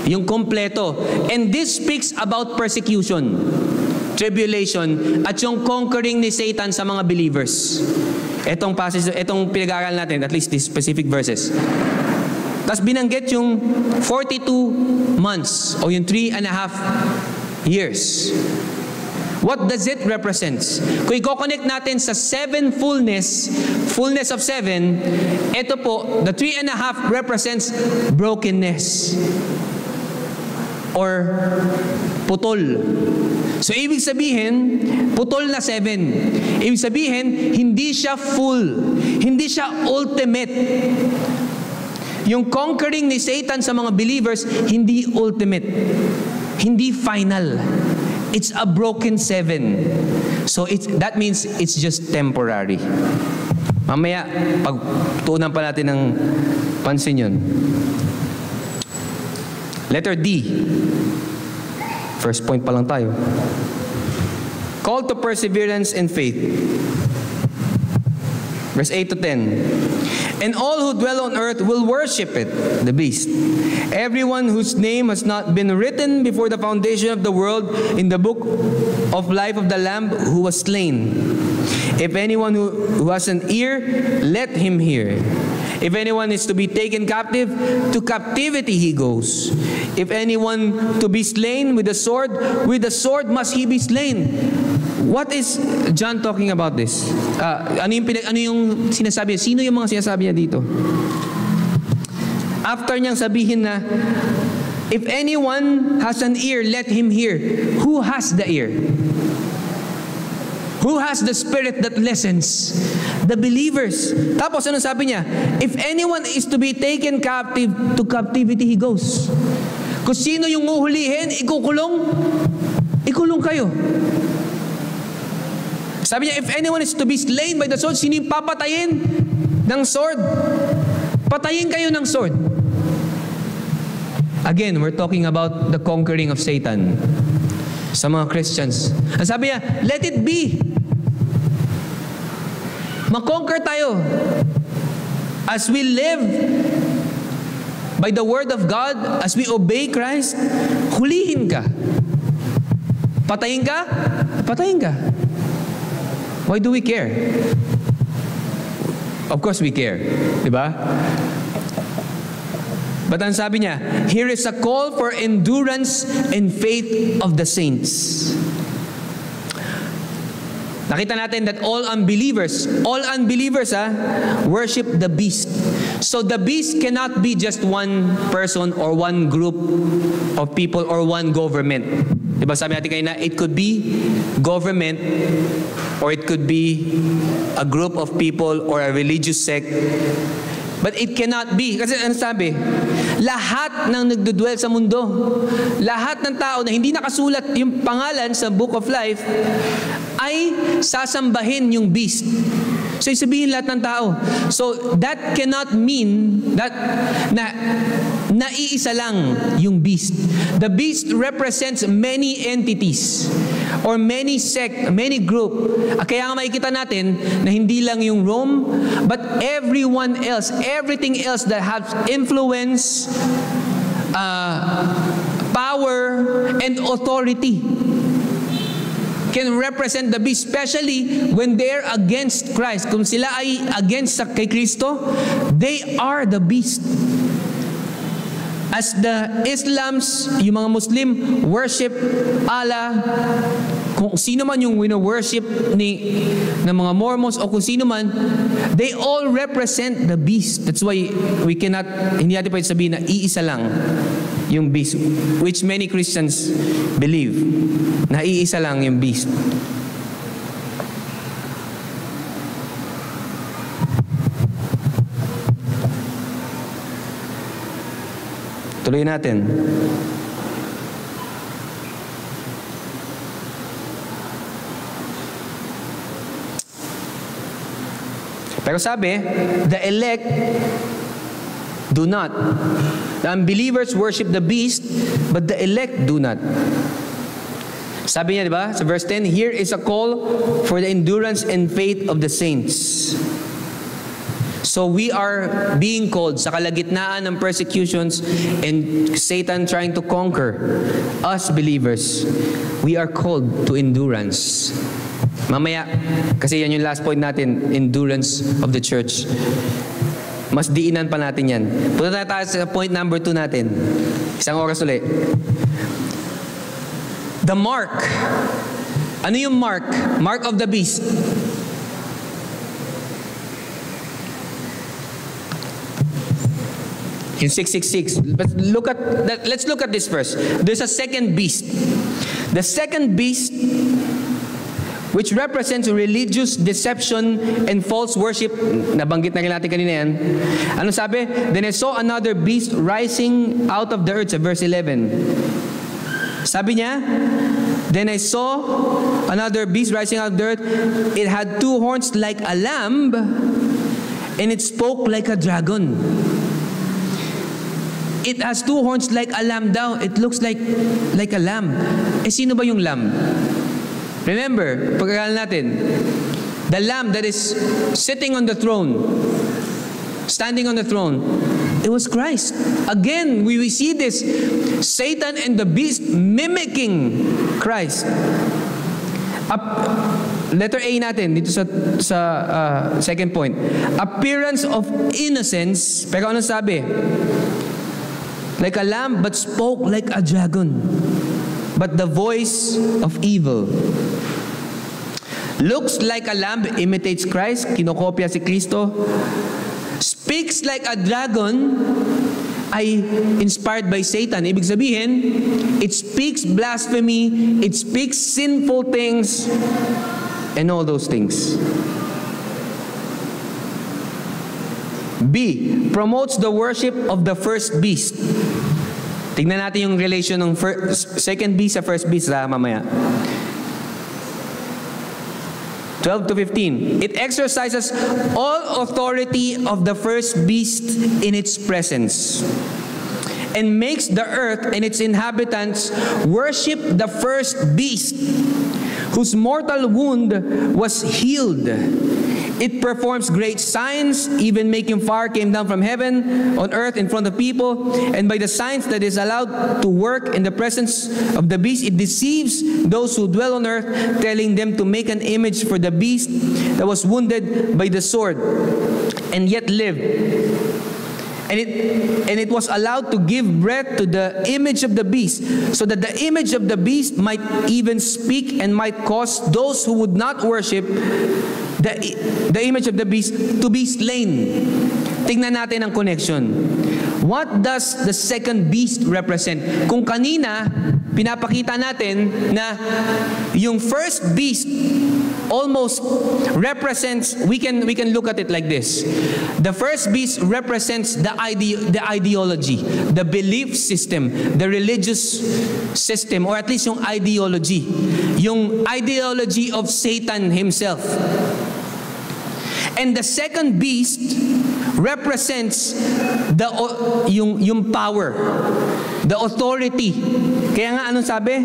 Speaker 3: Yung kompleto. And this speaks about persecution, tribulation, at yung conquering ni Satan sa mga believers. Etong passage, etong pinag-aaral natin, at least these specific verses. Tapos binanggit yung 42 months o yung 3.5 years. What does it represent? Kung i-connect natin sa 7 fullness of 7, ito po, the 3.5 represents brokenness or putol. So, ibig sabihin, putol na 7. Ibig sabihin, hindi siya full. Hindi siya ultimate. Yung conquering ni Satan sa mga believers, hindi ultimate. Hindi final. It's a broken 7. So, that means it's just temporary. Mamaya, pagtuunan pa natin ng pansin yun. Letter D. First point pa lang tayo. Call to perseverance and faith. Verse 8 to 10. And all who dwell on earth will worship it, the beast. Everyone whose name has not been written before the foundation of the world in the book of life of the Lamb who was slain. If anyone who has an ear, let him hear. If anyone is to be taken captive, to captivity he goes. If anyone to be slain with the sword must he be slain. What is John talking about this? Ano yung sinasabi? Sino yung mga sinasabi niya dito? After niyang sabihin na, if anyone has an ear, let him hear. Who has the ear? Who has the spirit that listens? The believers. Tapos ano sabi niya? If anyone is to be taken captive, to captivity he goes. Kung sino yung uhulihin, ikulong kayo. Sabi niya, if anyone is to be slain by the sword, sino yung papatayin ng sword? Patayin kayo ng sword. Again, we're talking about the conquering of Satan sa mga Christians. Ang sabi niya, let it be. Ma-conquer tayo. As we live by the word of God, as we obey Christ, hulihin ka. Patayin ka? Patayin ka. Why do we care? Of course we care. Diba? But ang sabi niya, here is a call for endurance and faith of the saints. Nakita natin that all unbelievers worship the beast. So the beast cannot be just one person or one group of people or one government. Diba sabi natin kanina, it could be government or it could be a group of people or a religious sect. But it cannot be. Kasi ano sabi? Lahat ng nagdudwell sa mundo, lahat ng tao na hindi nakasulat yung pangalan sa Book of Life, ay sasambahin yung beast. So, sabihin lahat ng tao. So, that cannot mean that na iisa lang yung beast. The beast represents many entities or many sect, many group. Kaya nga makikita natin na hindi lang yung Rome, but everyone else, everything else that has influence, power, and authority can represent the beast, especially when they're against Christ. Kung sila ay against kay Kristo, they are the beast. As the Islams, yung mga Muslim, worship Allah,
Speaker 4: kung sino man yung wino-worship ng mga Mormons o kung sino man, they all represent the beast. That's why hindi natin pwede sabihin na iisa lang yung beast, which many Christians believe, na iisa lang yung beast. Tuloy natin. Pero sabi, the elect do not. The unbelievers worship the beast, but the elect do not. Sabi niya, di ba? Sa verse 10, here is a call for the endurance and faith of the saints. So we are being called sa kalagitnaan ng persecutions and Satan trying to conquer us believers. We are called to endurance. Mamaya, kasi yan yung last point natin, endurance of the church. Mas diinan pa natin yan. Punta na tayo sa point number 2 natin. Isang oras ulit. The mark. Ano yung mark? Mark of the beast. In 666. But let's look at this first. There's a second beast. The second beast, which represents religious deception and false worship. Nabanggit na rin natin kanina yan. Ano sabi? Then I saw another beast rising out of the earth, sa verse 11. Sabi niya, then I saw another beast rising out of the earth. It had 2 horns like a lamb, and it spoke like a dragon. It has 2 horns like a lamb daw. It looks like a lamb. Eh, sino ba yung lamb? Remember, pag-aralan natin, the lamb that is sitting on the throne, standing on the throne, it was Christ. Again, we see this, Satan and the beast mimicking Christ. Letter A natin, dito sa second point. Appearance of innocence, pero ano sabi? Like a lamb, but spoke like a dragon. But the voice of evil. Looks like a lamb, imitates Christ, kinokopya si Kristo. Speaks like a dragon, ay inspired by Satan. Ibig sabihin, it speaks blasphemy, it speaks sinful things, and all those things. B, promotes the worship of the first beast. Tingnan natin yung relation ng second beast sa first beast mamaya. 12 to 15. It exercises all authority of the first beast in its presence and makes the earth and its inhabitants worship the first beast whose mortal wound was healed. It performs great signs, even making fire came down from heaven on earth in front of people. And by the signs that is allowed to work in the presence of the beast, it deceives those who dwell on earth, telling them to make an image for the beast that was wounded by the sword and yet lived. And it was allowed to give breath to the image of the beast, so that the image of the beast might even speak and might cause those who would not worship the image of the beast to be slain. Tingnan natin ang connection. What does the second beast represent? Kung kanina, pinapakita natin na yung first beast almost represents, we can look at it like this. The first beast represents the ideology, the belief system, the religious system, or at least yung ideology of Satan himself. And the second beast represents yung power, the authority. Kaya nga anong sabi?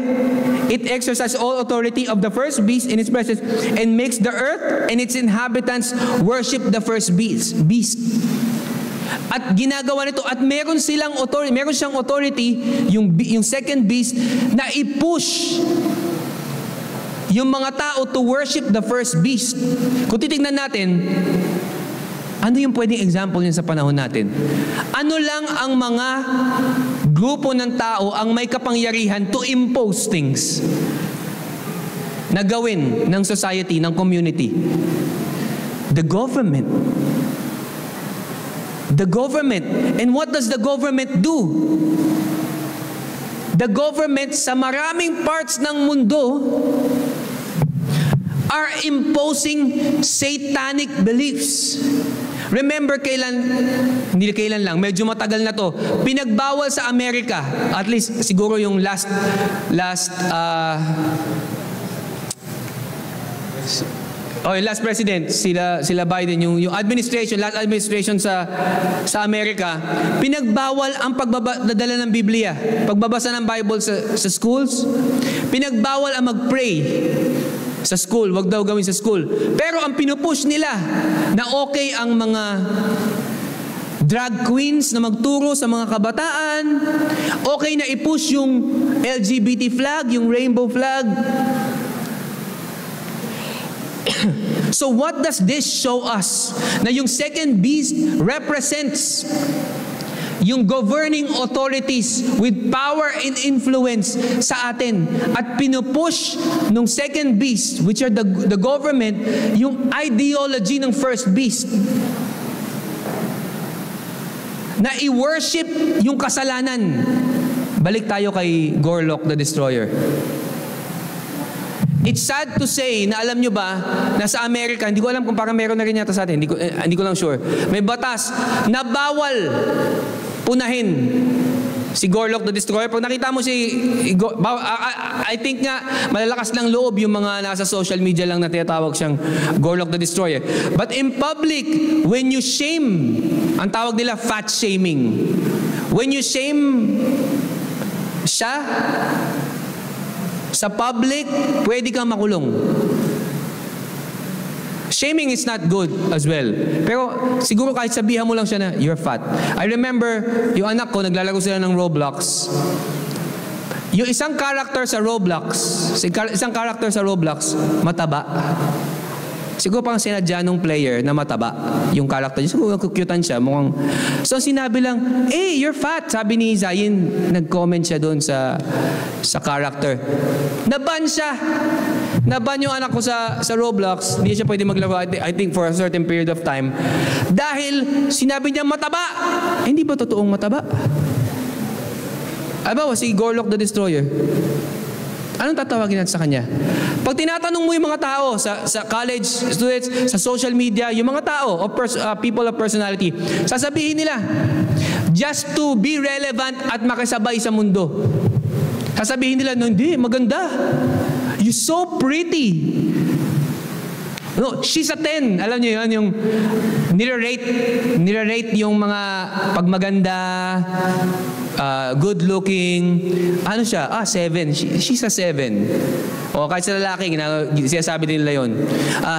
Speaker 4: It exercises all authority of the first beast in its presence and makes the earth and its inhabitants worship the first beast. At ginagawa nito, at meron siyang authority, yung second beast, na i-push yung mga tao to worship the first beast. Kung titignan natin, ano yung pwedeng example niyan sa panahon natin? Ano lang ang mga grupo ng tao ang may kapangyarihan to impose things? na gawin ng society, ng community? The government. The government. And what does the government do? The government sa maraming parts ng mundo are imposing satanic beliefs. Remember hindi kailan lang, medyo matagal na to, pinagbawal sa Amerika, at least siguro yung last president, sila Biden, yung administration, last administration sa Amerika, pinagbawal ang pagdadala ng Biblia, pagbabasa ng Bible sa schools, pinagbawal ang mag-pray sa school, wag daw gawin sa school. Pero ang pinupush nila na okay ang mga drag queens na magturo sa mga kabataan, okay na i-push yung LGBT flag, yung rainbow flag. So what does this show us? Na yung second beast represents yung governing authorities with power and influence sa atin. At pinupush nung second beast, which are the government, yung ideology ng first beast. Na i-worship yung kasalanan. Balik tayo kay Gorlock the Destroyer. It's sad to say na alam nyo ba na sa Amerika, hindi ko alam kung parang meron na rin yata sa atin, hindi ko lang sure, may batas na bawal punahin si Gorlock the Destroyer. Pag nakita mo I think nga malalakas ng loob yung mga nasa social media lang na tinatawag siyang Gorlock the Destroyer. But in public, when you shame, ang tawag nila fat shaming. When you shame siya sa public, pwede kang makulong. Shaming is not good as well. Pero siguro kahit sabihan mo lang siya na, you're fat. I remember, yung anak ko, naglalaro sila ng Roblox. Yung isang character sa Roblox, mataba. Siguro pang sinadya nung player na mataba. Yung character niya, siguro kukyutan siya. So sinabi lang, hey, you're fat. Sabi ni Zayn, nag-comment siya doon sa character. Naban siya. Naban yung anak ko sa Roblox. Hindi siya pwede maglaro, I think for a certain period of time. Dahil sinabi niya mataba. Hindi ba totoong mataba? Alam ba, si Gorlock the Destroyer. Anong tatawagin natin sa kanya? Pag tinatanong mo yung mga tao sa college students, sa social media, yung mga tao, people of personality, sasabihin nila, just to be relevant at makisabay sa mundo. Sasabihin nila, no, hindi, maganda. You're so pretty. No, she's a 10. Alam niyo yun, yung nire-rate yung mga pagmaganda, good looking. Ano siya? 7. She's a 7. O kahit sa lalaki, sinasabi nila yun.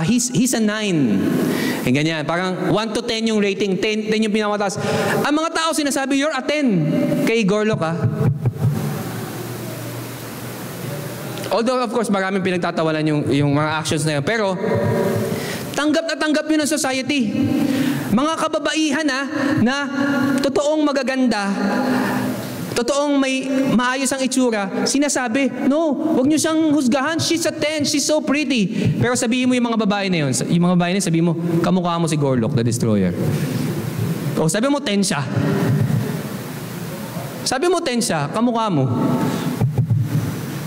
Speaker 4: He's a 9. Ganyan. Parang 1 to 10 yung rating. 10 yung pinamataas. Ang mga tao sinasabi, you're a 10. Kay Gorlock, Although, of course, maraming pinagtatawanan yung mga actions na yun. Pero, tanggap na tanggap yun ng society. Mga kababaihan na totoong magaganda, totoong may maayos ang itsura, sinasabi, no, wag niyo siyang husgahan, she's a 10, she's so pretty. Pero sabihin mo yung mga babae na yun, sabihin mo, kamukha mo si Gorlock the Destroyer. O sabi mo 10 siya. Sabi mo 10 siya, kamukha mo.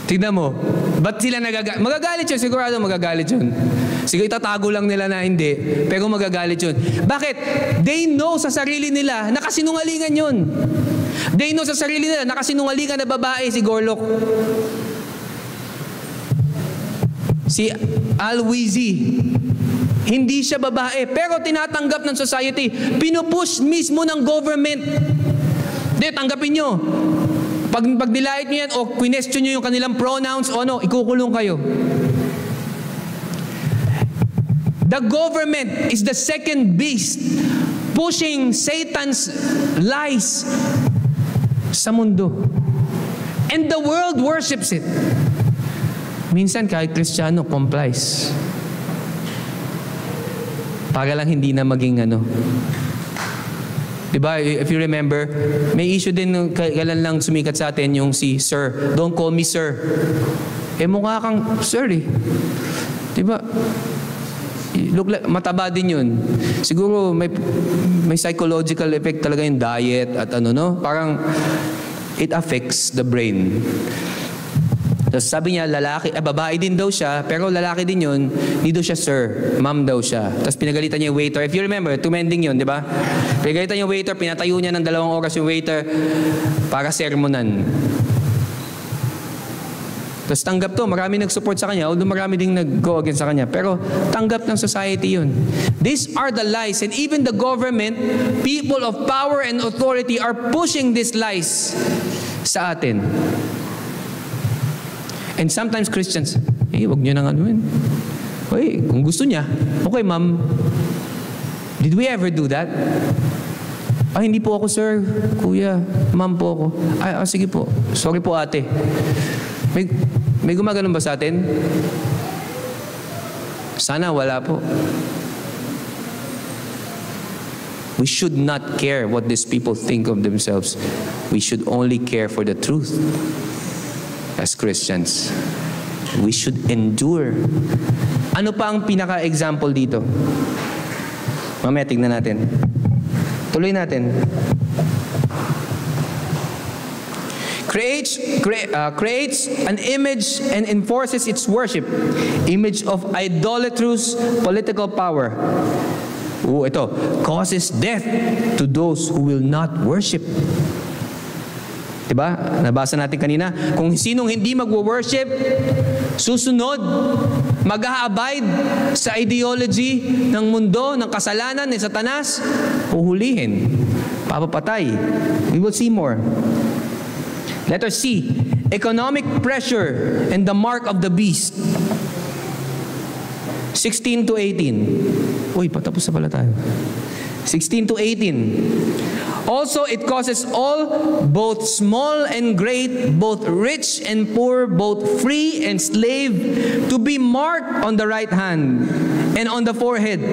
Speaker 4: Tignan mo, ba't sila magagalit yun? Sigurado magagalit yun. Siguro itatago lang nila na hindi, pero magagalit yun. Bakit? They know sa sarili nila, nakasinungalingan yun. They know sa sarili nila, nakasinungalingan na babae si Gorlock. Si Alwizi, hindi siya babae, pero tinatanggap ng society. Pinupush mismo ng government. Hindi, tanggapin nyo. Pag nilait nyo yan o question nyo yung kanilang pronouns o ikukulong kayo. The government is the second beast pushing Satan's lies sa mundo. And the world worships it. Minsan kahit Kristiyano complies. Para lang hindi na maging Diba? If you remember, may issue din kailan lang sumikat sa atin yung si Sir. Don't call me Sir. mukha kang, sir diba? Look like, mataba din yun. Siguro may psychological effect talaga yung diet at parang it affects the brain. Tapos sabi niya, babae din daw siya, pero lalaki din yun, hindi daw siya sir, ma'am daw siya. Tapos pinagalitan niya yung waiter. If you remember, tumending yun, di ba? Pinagalitan yung waiter, pinatayo niya ng 2 oras yung waiter para sermonan. Tapos tanggap to, marami nag-support sa kanya, although marami ding nag-go against sa kanya. Pero tanggap ng society yun. These are the lies, and even the government, people of power and authority are pushing these lies sa atin. And sometimes Christians, wag niyo nang anuin. Kung gusto niya, okay ma'am, did we ever do that? Hindi po ako sir, kuya, ma'am po ako. Sige po, sorry po ate. May gumaganon ba sa atin? Sana wala po. We should not care what these people think of themselves. We should only care for the truth. As Christians, we should endure. Ano pa ang pinaka-example dito? Mamaya tignan natin. Tuloy natin. Creates an image and enforces its worship. Image of idolatrous political power. Ito. Causes death to those who will not worship. Diba? Nabasa natin kanina. Kung sinong hindi magwo-worship, susunod, mag-a-abide sa ideology ng mundo, ng kasalanan ni Satanas, uhulihin, papapatay. We will see more. Letter C, economic pressure and the mark of the beast. 16 to 18. Patapos na pala tayo. 16 to 18. Also, it causes all, both small and great, both rich and poor, both free and slave, to be marked on the right hand and on the forehead,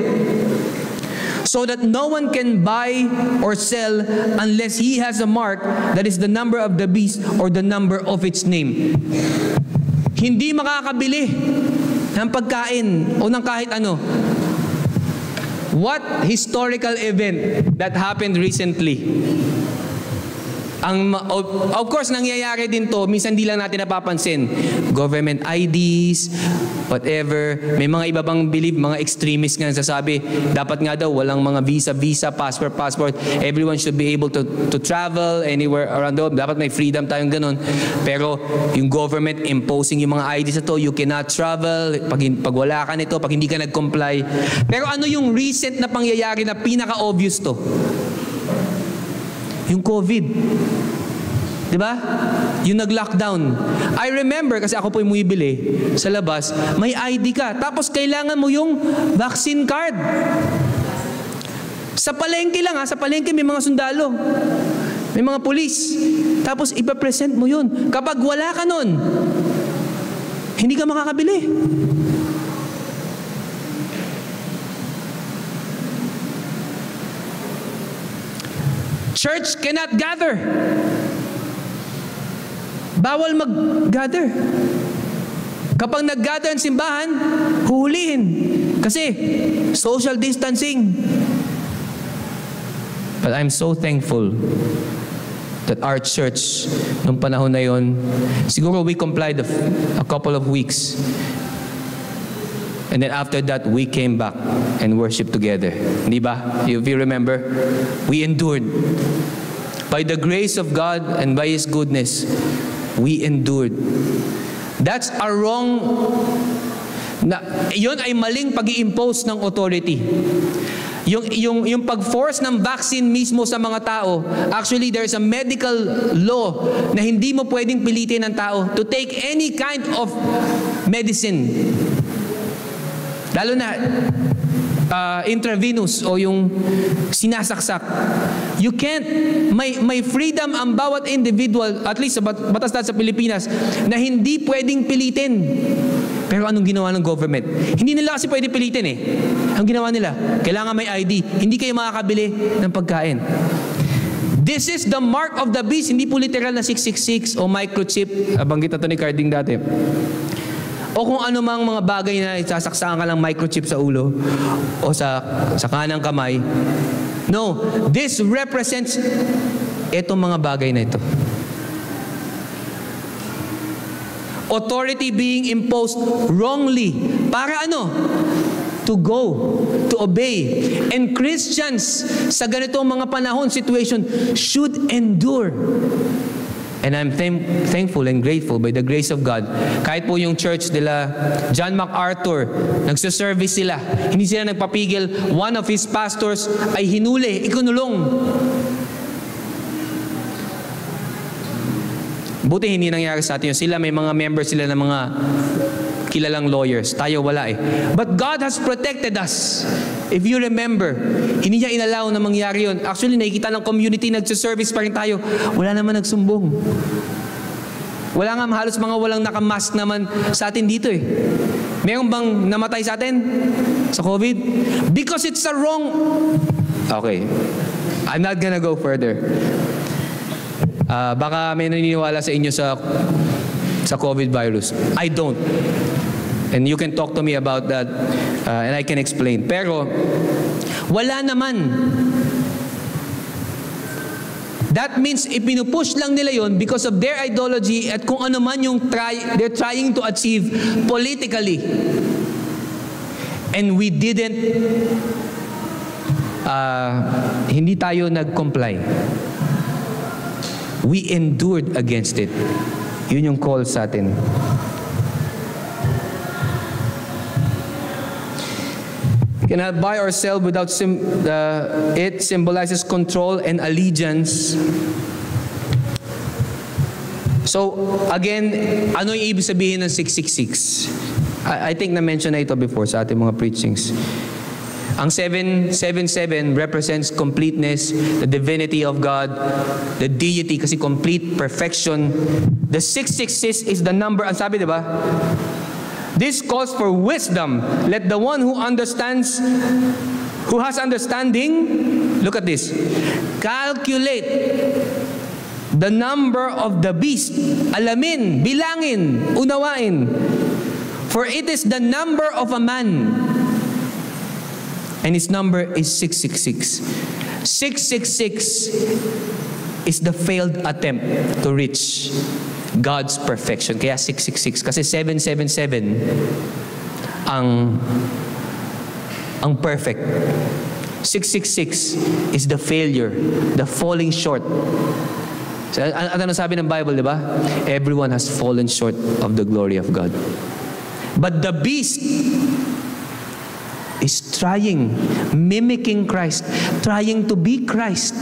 Speaker 4: so that no one can buy or sell unless he has a mark that is the number of the beast or the number of its name. Hindi makakabili ng pagkain o ng kahit ano. What historical event that happened recently? Of course, nangyayari din to, minsan di lang natin napapansin. Government IDs, whatever. May mga iba bang believe, mga extremists nga sasabi, dapat nga daw walang mga visa, passport. Everyone should be able to travel anywhere around the world. Dapat may freedom tayong ganun. Pero yung government imposing yung mga IDs na to, you cannot travel, pag wala ka nito, pag hindi ka nag-comply. Pero ano yung recent na pangyayari na pinaka-obvious to? Yung COVID. Diba? Yung nag-lockdown. I remember, kasi ako po yung bumibili sa labas, may ID ka. Tapos kailangan mo yung vaccine card. Sa palengke lang sa palengke may mga sundalo. May mga pulis. Tapos ipapresent mo yun. Kapag wala ka nun, hindi ka makakabili. Church cannot gather. Bawal mag-gather. Kapag nag-gather ang simbahan, huhulihin. Kasi social distancing. But I'm so thankful that our church, nung panahon na yon, siguro we complied a couple of weeks. And then after that, we came back and worshiped together. Di ba? If you remember, we endured. By the grace of God and by His goodness, we endured. That's a wrong, yun ay maling pag-i-impose ng authority. Yung pag-force ng vaccine mismo sa mga tao, actually there's a medical law na hindi mo pwedeng pilitin ng tao to take any kind of medicine. Lalo na intravenous o yung sinasaksak. You can't, may freedom ang bawat individual, at least sa batas natin sa Pilipinas, na hindi pwedeng pilitin. Pero anong ginawa ng government? Hindi nila kasi pwede pilitin Ang ginawa nila, kailangan may ID. Hindi kayo makakabili ng pagkain. This is the mark of the beast. Hindi po literal na 666 o microchip. Banggit na ito ni Carding dati. o kung ano mang mga bagay na isasaksakan ka lang microchip sa ulo o sa kanang kamay. No, this represents itong mga bagay na ito. Authority being imposed wrongly. Para ano? To go, to obey. And Christians sa ganitong mga panahon, situation, should endure. And I'm thankful and grateful by the grace of God. Kahit po yung church nila, John MacArthur, nagsaservice sila. Hindi sila nagpapigil. One of his pastors ay hinuli, ikunulong. Buti hindi nangyari sa atin yun. Sila, may mga members sila ng mga kilalang lawyers. Tayo wala eh. But God has protected us. If you remember, hindi niya inalaw na mangyari yun. Actually, nakikita ng community, nagsaservice pa rin tayo. Wala naman nagsumbong. Wala nga, halos mga walang nakamask naman sa atin dito eh. Meron bang namatay sa atin? Sa COVID? Because it's a wrong... Okay. I'm not gonna go further. Baka may naniniwala sa inyo sa COVID virus. I don't. And you can talk to me about that and I can explain. Pero, wala naman. That means ipinupush lang nila yon because of their ideology at kung ano man yung they're trying to achieve politically. And we didn't, hindi tayo nag-comply. We endured against it. Yun yung call sa atin. Cannot buy or sell without it symbolizes control and allegiance. So, again, ano yung ibig sabihin ng 666? I think na-mention na ito before sa ating mga preachings. Ang 777 represents completeness, the divinity of God, the deity, kasi complete perfection. The 666 is the number, ang sabi, di ba? This calls for wisdom. Let the one who understands, who has understanding, look at this, calculate the number of the beast. Alamin, bilangin, unawain. For it is the number of a man. And his number is 666. 666 is the failed attempt to reach God's perfection. Kaya 666. Kasi 777 ang perfect. 666 is the failure, the falling short. So, ano sabi ng Bible, di ba? Everyone has fallen short of the glory of God. But the beast is trying, mimicking Christ, trying to be Christ.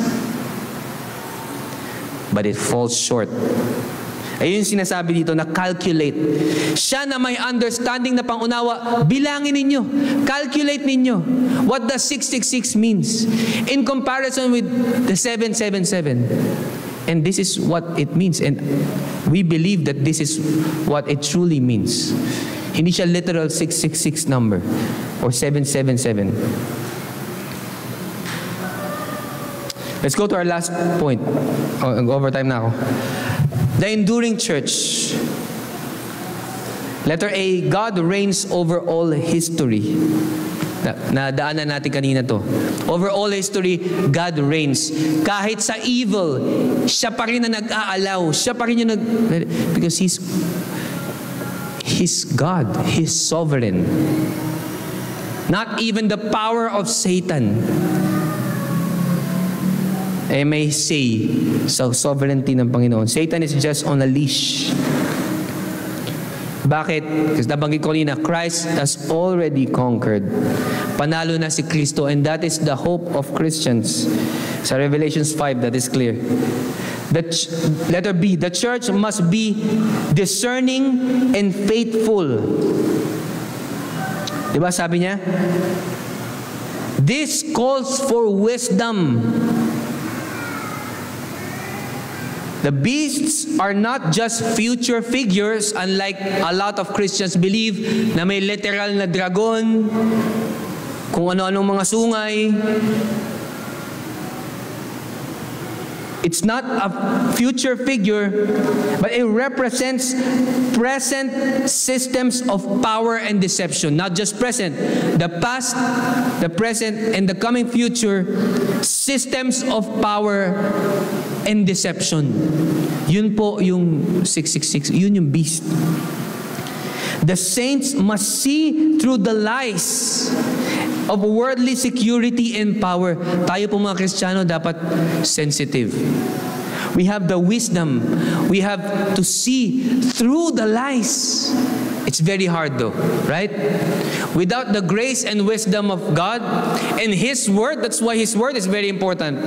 Speaker 4: But it falls short. Ayun yung sinasabi dito na calculate. Siya na may understanding na pangunawa, bilangin ninyo, calculate ninyo what the 666 means in comparison with the 777. And this is what it means. And we believe that this is what it truly means. Hindi siya literal 666 number or 777. Let's go to our last point. Overtime na ako. The enduring church. Letter A, God reigns over all history. Nadaanan natin kanina to. Over all history, God reigns. Kahit sa evil, siya pa rin na nag-aalaw. Siya pa rin yung because He's God. He's sovereign. Not even the power of Satan may say sa sovereignty ng Panginoon. Satan is just on a leash. Bakit? Kasi nabanggit ko kanina, Christ has already conquered. Panalo na si Kristo, and that is the hope of Christians. Sa Revelations 5, that is clear. Letter B, the church must be discerning and faithful. Diba sabi niya? This calls for wisdom. The beasts are not just future figures, unlike a lot of Christians believe na may literal na dragon, kung ano-anong mga sungay. It's not a future figure, but it represents present systems of power and deception. Not just present, the past, the present, and the coming future systems of power and deception. Yun po yung 666, yun yung beast. The saints must see through the lies of worldly security and power. Tayo po mga Kristiyano dapat sensitive. We have the wisdom. We have to see through the lies. It's very hard though, right? Without the grace and wisdom of God and His Word, that's why His Word is very important.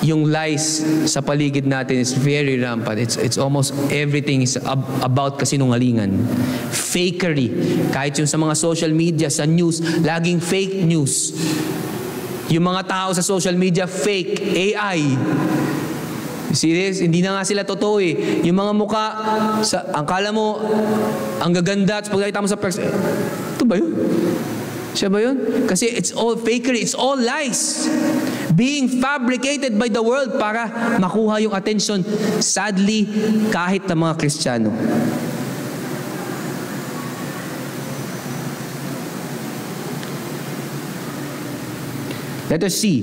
Speaker 4: Yung lies sa paligid natin is very rampant. It's almost everything is about kasinungalingan. Fakery. Kahit yung sa mga social media, sa news, laging fake news. Yung mga tao sa social media, fake, AI. See this? Hindi na nga sila totoo eh. Yung mga muka, ang kala mo, ang gaganda, at pag nakita mo sa person, ito ba yun? Siya ba yun? Kasi it's all fakery, it's all lies. Being fabricated by the world para makuha yung attention. Sadly, kahit ng mga Kristiyano. Let us see.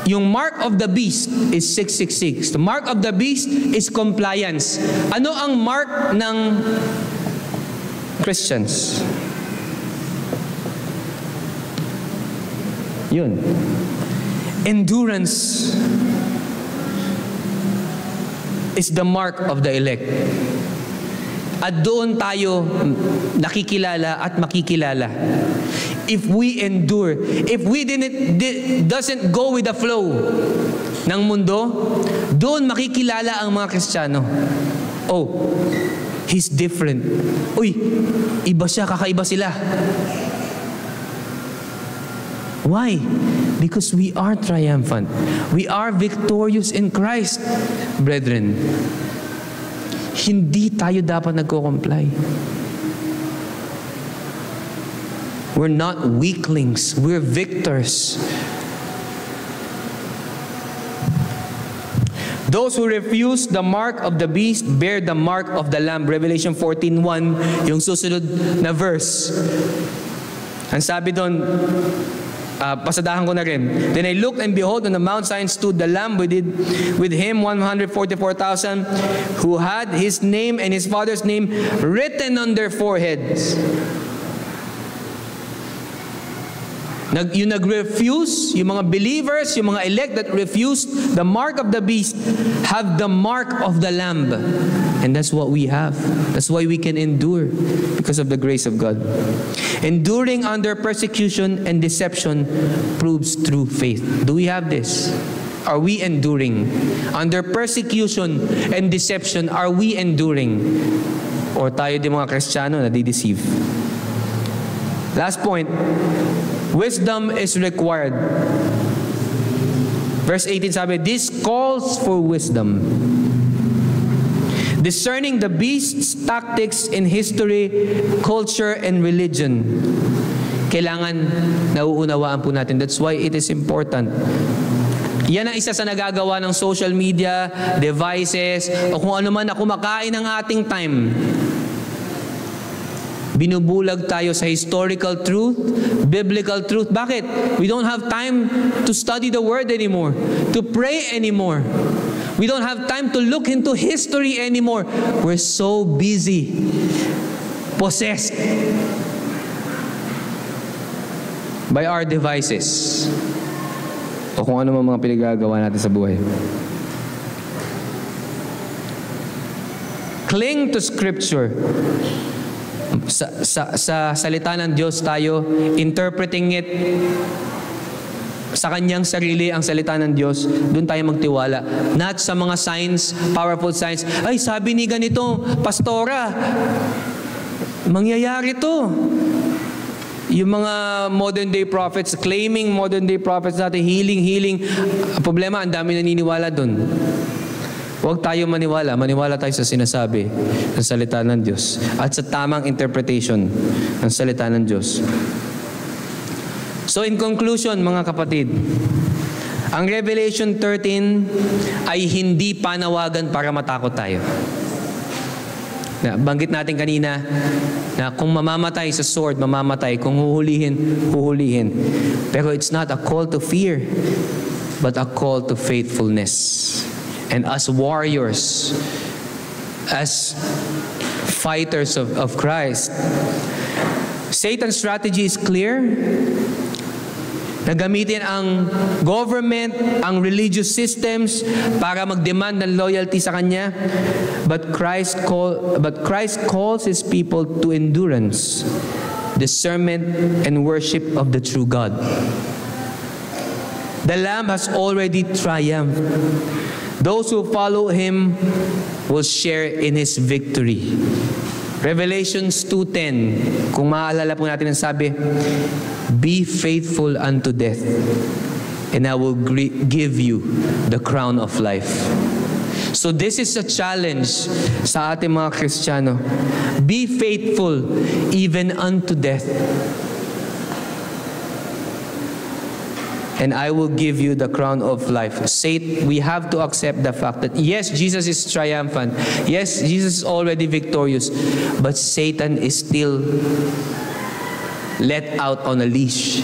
Speaker 4: Yung mark of the beast is 666. The mark of the beast is compliance. Ano ang mark ng Christians? Yun. Endurance is the mark of the elect. At doon tayo nakikilala at makikilala. If we endure, if we doesn't go with the flow ng mundo, doon makikilala ang mga Kristiyano. Oh, he's different. Uy, iba siya, kakaiba sila. Why? Because we are triumphant. We are victorious in Christ, brethren. Hindi tayo dapat nagko-comply. We're not weaklings. We're victors. Those who refuse the mark of the beast bear the mark of the Lamb. Revelation 14:1, yung susunod na verse. Ang sabi doon, pasadahan ko na rin. Then I looked, and behold, on the Mount Zion stood the Lamb with him 144,000 who had his name and his father's name written on their foreheads. Yung nag-refuse, yung mga believers, yung mga elect that refused the mark of the beast have the mark of the Lamb. And that's what we have. That's why we can endure, because of the grace of God. Enduring under persecution and deception proves true faith. Do we have this? Are we enduring? Under persecution and deception, are we enduring? Or tayo din mga Kristiyano na di-deceive? Last point. Wisdom is required. Verse 18 sabi, this calls for wisdom. Discerning the beast's tactics in history, culture, and religion. Kailangan nauunawaan po natin. That's why it is important. Yan ang isa sa nagagawa ng social media, devices, o kung ano man na kumakain ng ating time. Binubulag tayo sa historical truth, biblical truth. Bakit? We don't have time to study the Word anymore, to pray anymore. We don't have time to look into history anymore. We're so busy, possessed by our devices o kung ano mga pinagagawa natin sa buhay. Cling to Scripture. Sa salita ng Diyos tayo, interpreting it sa kanyang sarili, ang salita ng Diyos, doon tayo magtiwala. Not sa mga signs, powerful signs. Ay, sabi ni ganito, pastora, mangyayari to. Yung mga modern day prophets, claiming modern day prophets natin, healing. Problema, ang dami naniniwala doon. Huwag tayo maniwala. Maniwala tayo sa sinasabi ng salita ng Diyos at sa tamang interpretation ng salita ng Diyos. So in conclusion, mga kapatid, ang Revelation 13 ay hindi panawagan para matakot tayo. Banggit natin kanina na kung mamamatay sa sword, mamamatay. Kung huhulihin, huhulihin. Pero it's not a call to fear, but a call to faithfulness. And as warriors, as fighters of Christ, Satan's strategy is clear. Na gamitin ang government, ang religious systems para mag-demand ng loyalty sa Kanya. But Christ calls His people to endurance, discernment, and worship of the true God. The Lamb has already triumphed. Those who follow Him will share in His victory. Revelations 2:10, kung maaalala po natin ang sabi, be faithful unto death, and I will give you the crown of life. So this is a challenge sa ating mga Kristiyano. Be faithful even unto death, and I will give you the crown of life. We have to accept the fact that yes, Jesus is triumphant. Yes, Jesus is already victorious. But Satan is still let out on a leash.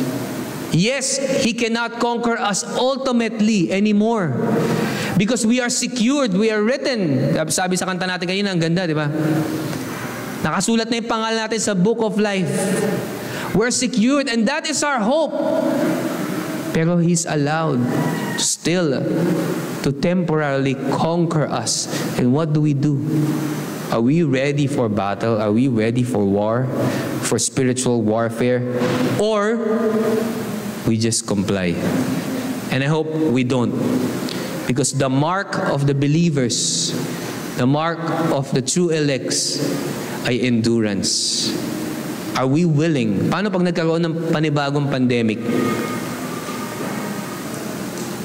Speaker 4: Yes, he cannot conquer us ultimately anymore. Because we are secured, we are written. Sabi sa kanta natin kanina, ang ganda, di ba? Nakasulat na yung pangalan natin sa book of life. We're secured, and that is our hope. Pero He's allowed still to temporarily conquer us. And what do we do? Are we ready for battle? Are we ready for war? For spiritual warfare? Or we just comply? And I hope we don't. Because the mark of the believers, the mark of the true elects, ay endurance. Are we willing? Paano pag nagkaroon ng panibagong pandemic?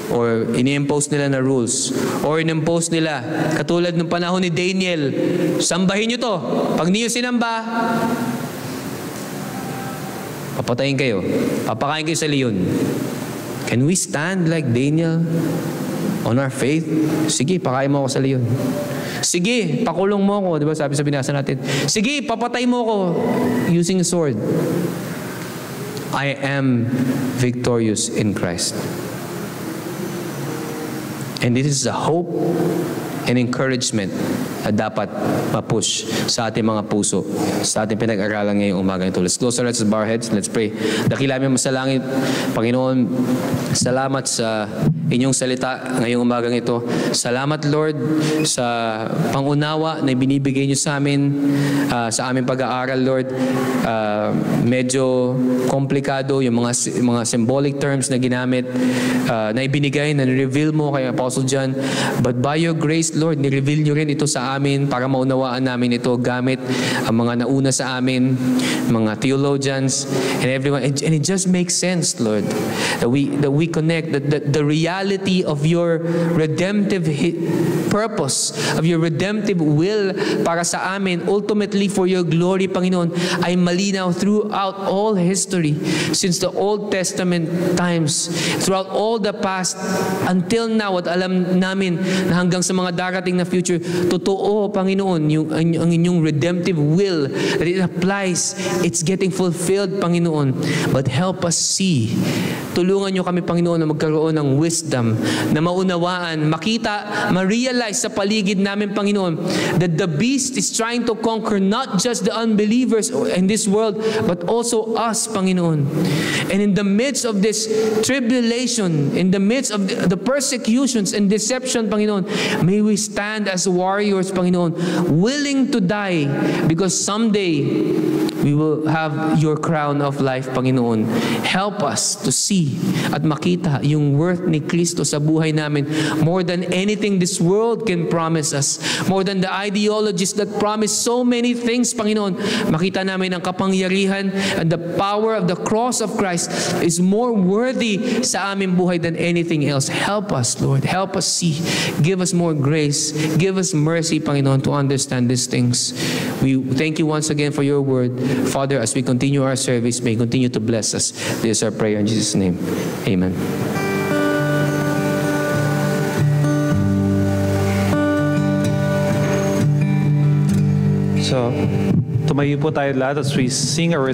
Speaker 4: Or ini-impose nila na rules, or in-impose nila, katulad ng panahon ni Daniel, sambahin nyo to. Pag niyo sinamba, papatayin kayo. Papakain kayo sa leon. Can we stand like Daniel on our faith? Sige, pakain mo ako sa leon. Sige, pakulong mo ako. Diba sabi sa binasa natin? Sige, papatay mo ako using a sword. I am victorious in Christ. And this is a hope and encouragement na dapat ma-push sa ating mga puso, sa ating pinag-aralan ngayong umaga ito. Let's close our eyes, bow our heads, let's pray. Dakila namin masalangit, Panginoon, salamat sa inyong salita ngayong umagang ito. Salamat, Lord, sa pangunawa na binibigay niyo sa amin, sa aming pag-aaral, Lord. Medyo komplikado yung mga symbolic terms na ginamit, na ibinigay, na reveal mo kay Apostle John. But by your grace, Lord, ni-reveal niyo rin ito sa amin para maunawaan namin ito gamit ang mga nauna sa amin, mga theologians, and everyone. And it just makes sense, Lord, that we connect the reality of your redemptive purpose, of your redemptive will para sa amin, ultimately for your glory, Panginoon, ay malinaw throughout all history, since the Old Testament times, throughout all the past, until now, at alam namin na hanggang sa mga darating na future, totoo, Panginoon, ang inyong redemptive will, that it applies, it's getting fulfilled, Panginoon. But help us see. Tulungan niyo kami, Panginoon, na magkaroon ng wisdom, na maunawaan, makita, ma-realize sa paligid namin, Panginoon, that the beast is trying to conquer not just the unbelievers in this world, but also us, Panginoon. And in the midst of this tribulation, in the midst of the persecutions and deception, Panginoon, may we stand as warriors, Panginoon, willing to die, because someday we will have your crown of life, Panginoon. Help us to see see at makita yung worth ni Kristo sa buhay namin more than anything this world can promise us, more than the ideologies that promise so many things, Panginoon. Makita namin ang kapangyarihan and the power of the cross of Christ is more worthy sa aming buhay than anything else. Help us, Lord. Help us see. Give us more grace. Give us mercy, Panginoon, to understand these things. We thank you once again for your word. Father, as we continue our service, may you continue to bless us. This is our prayer in Jesus' name. Amen.
Speaker 1: So, tumayo po tayo lahat as we sing our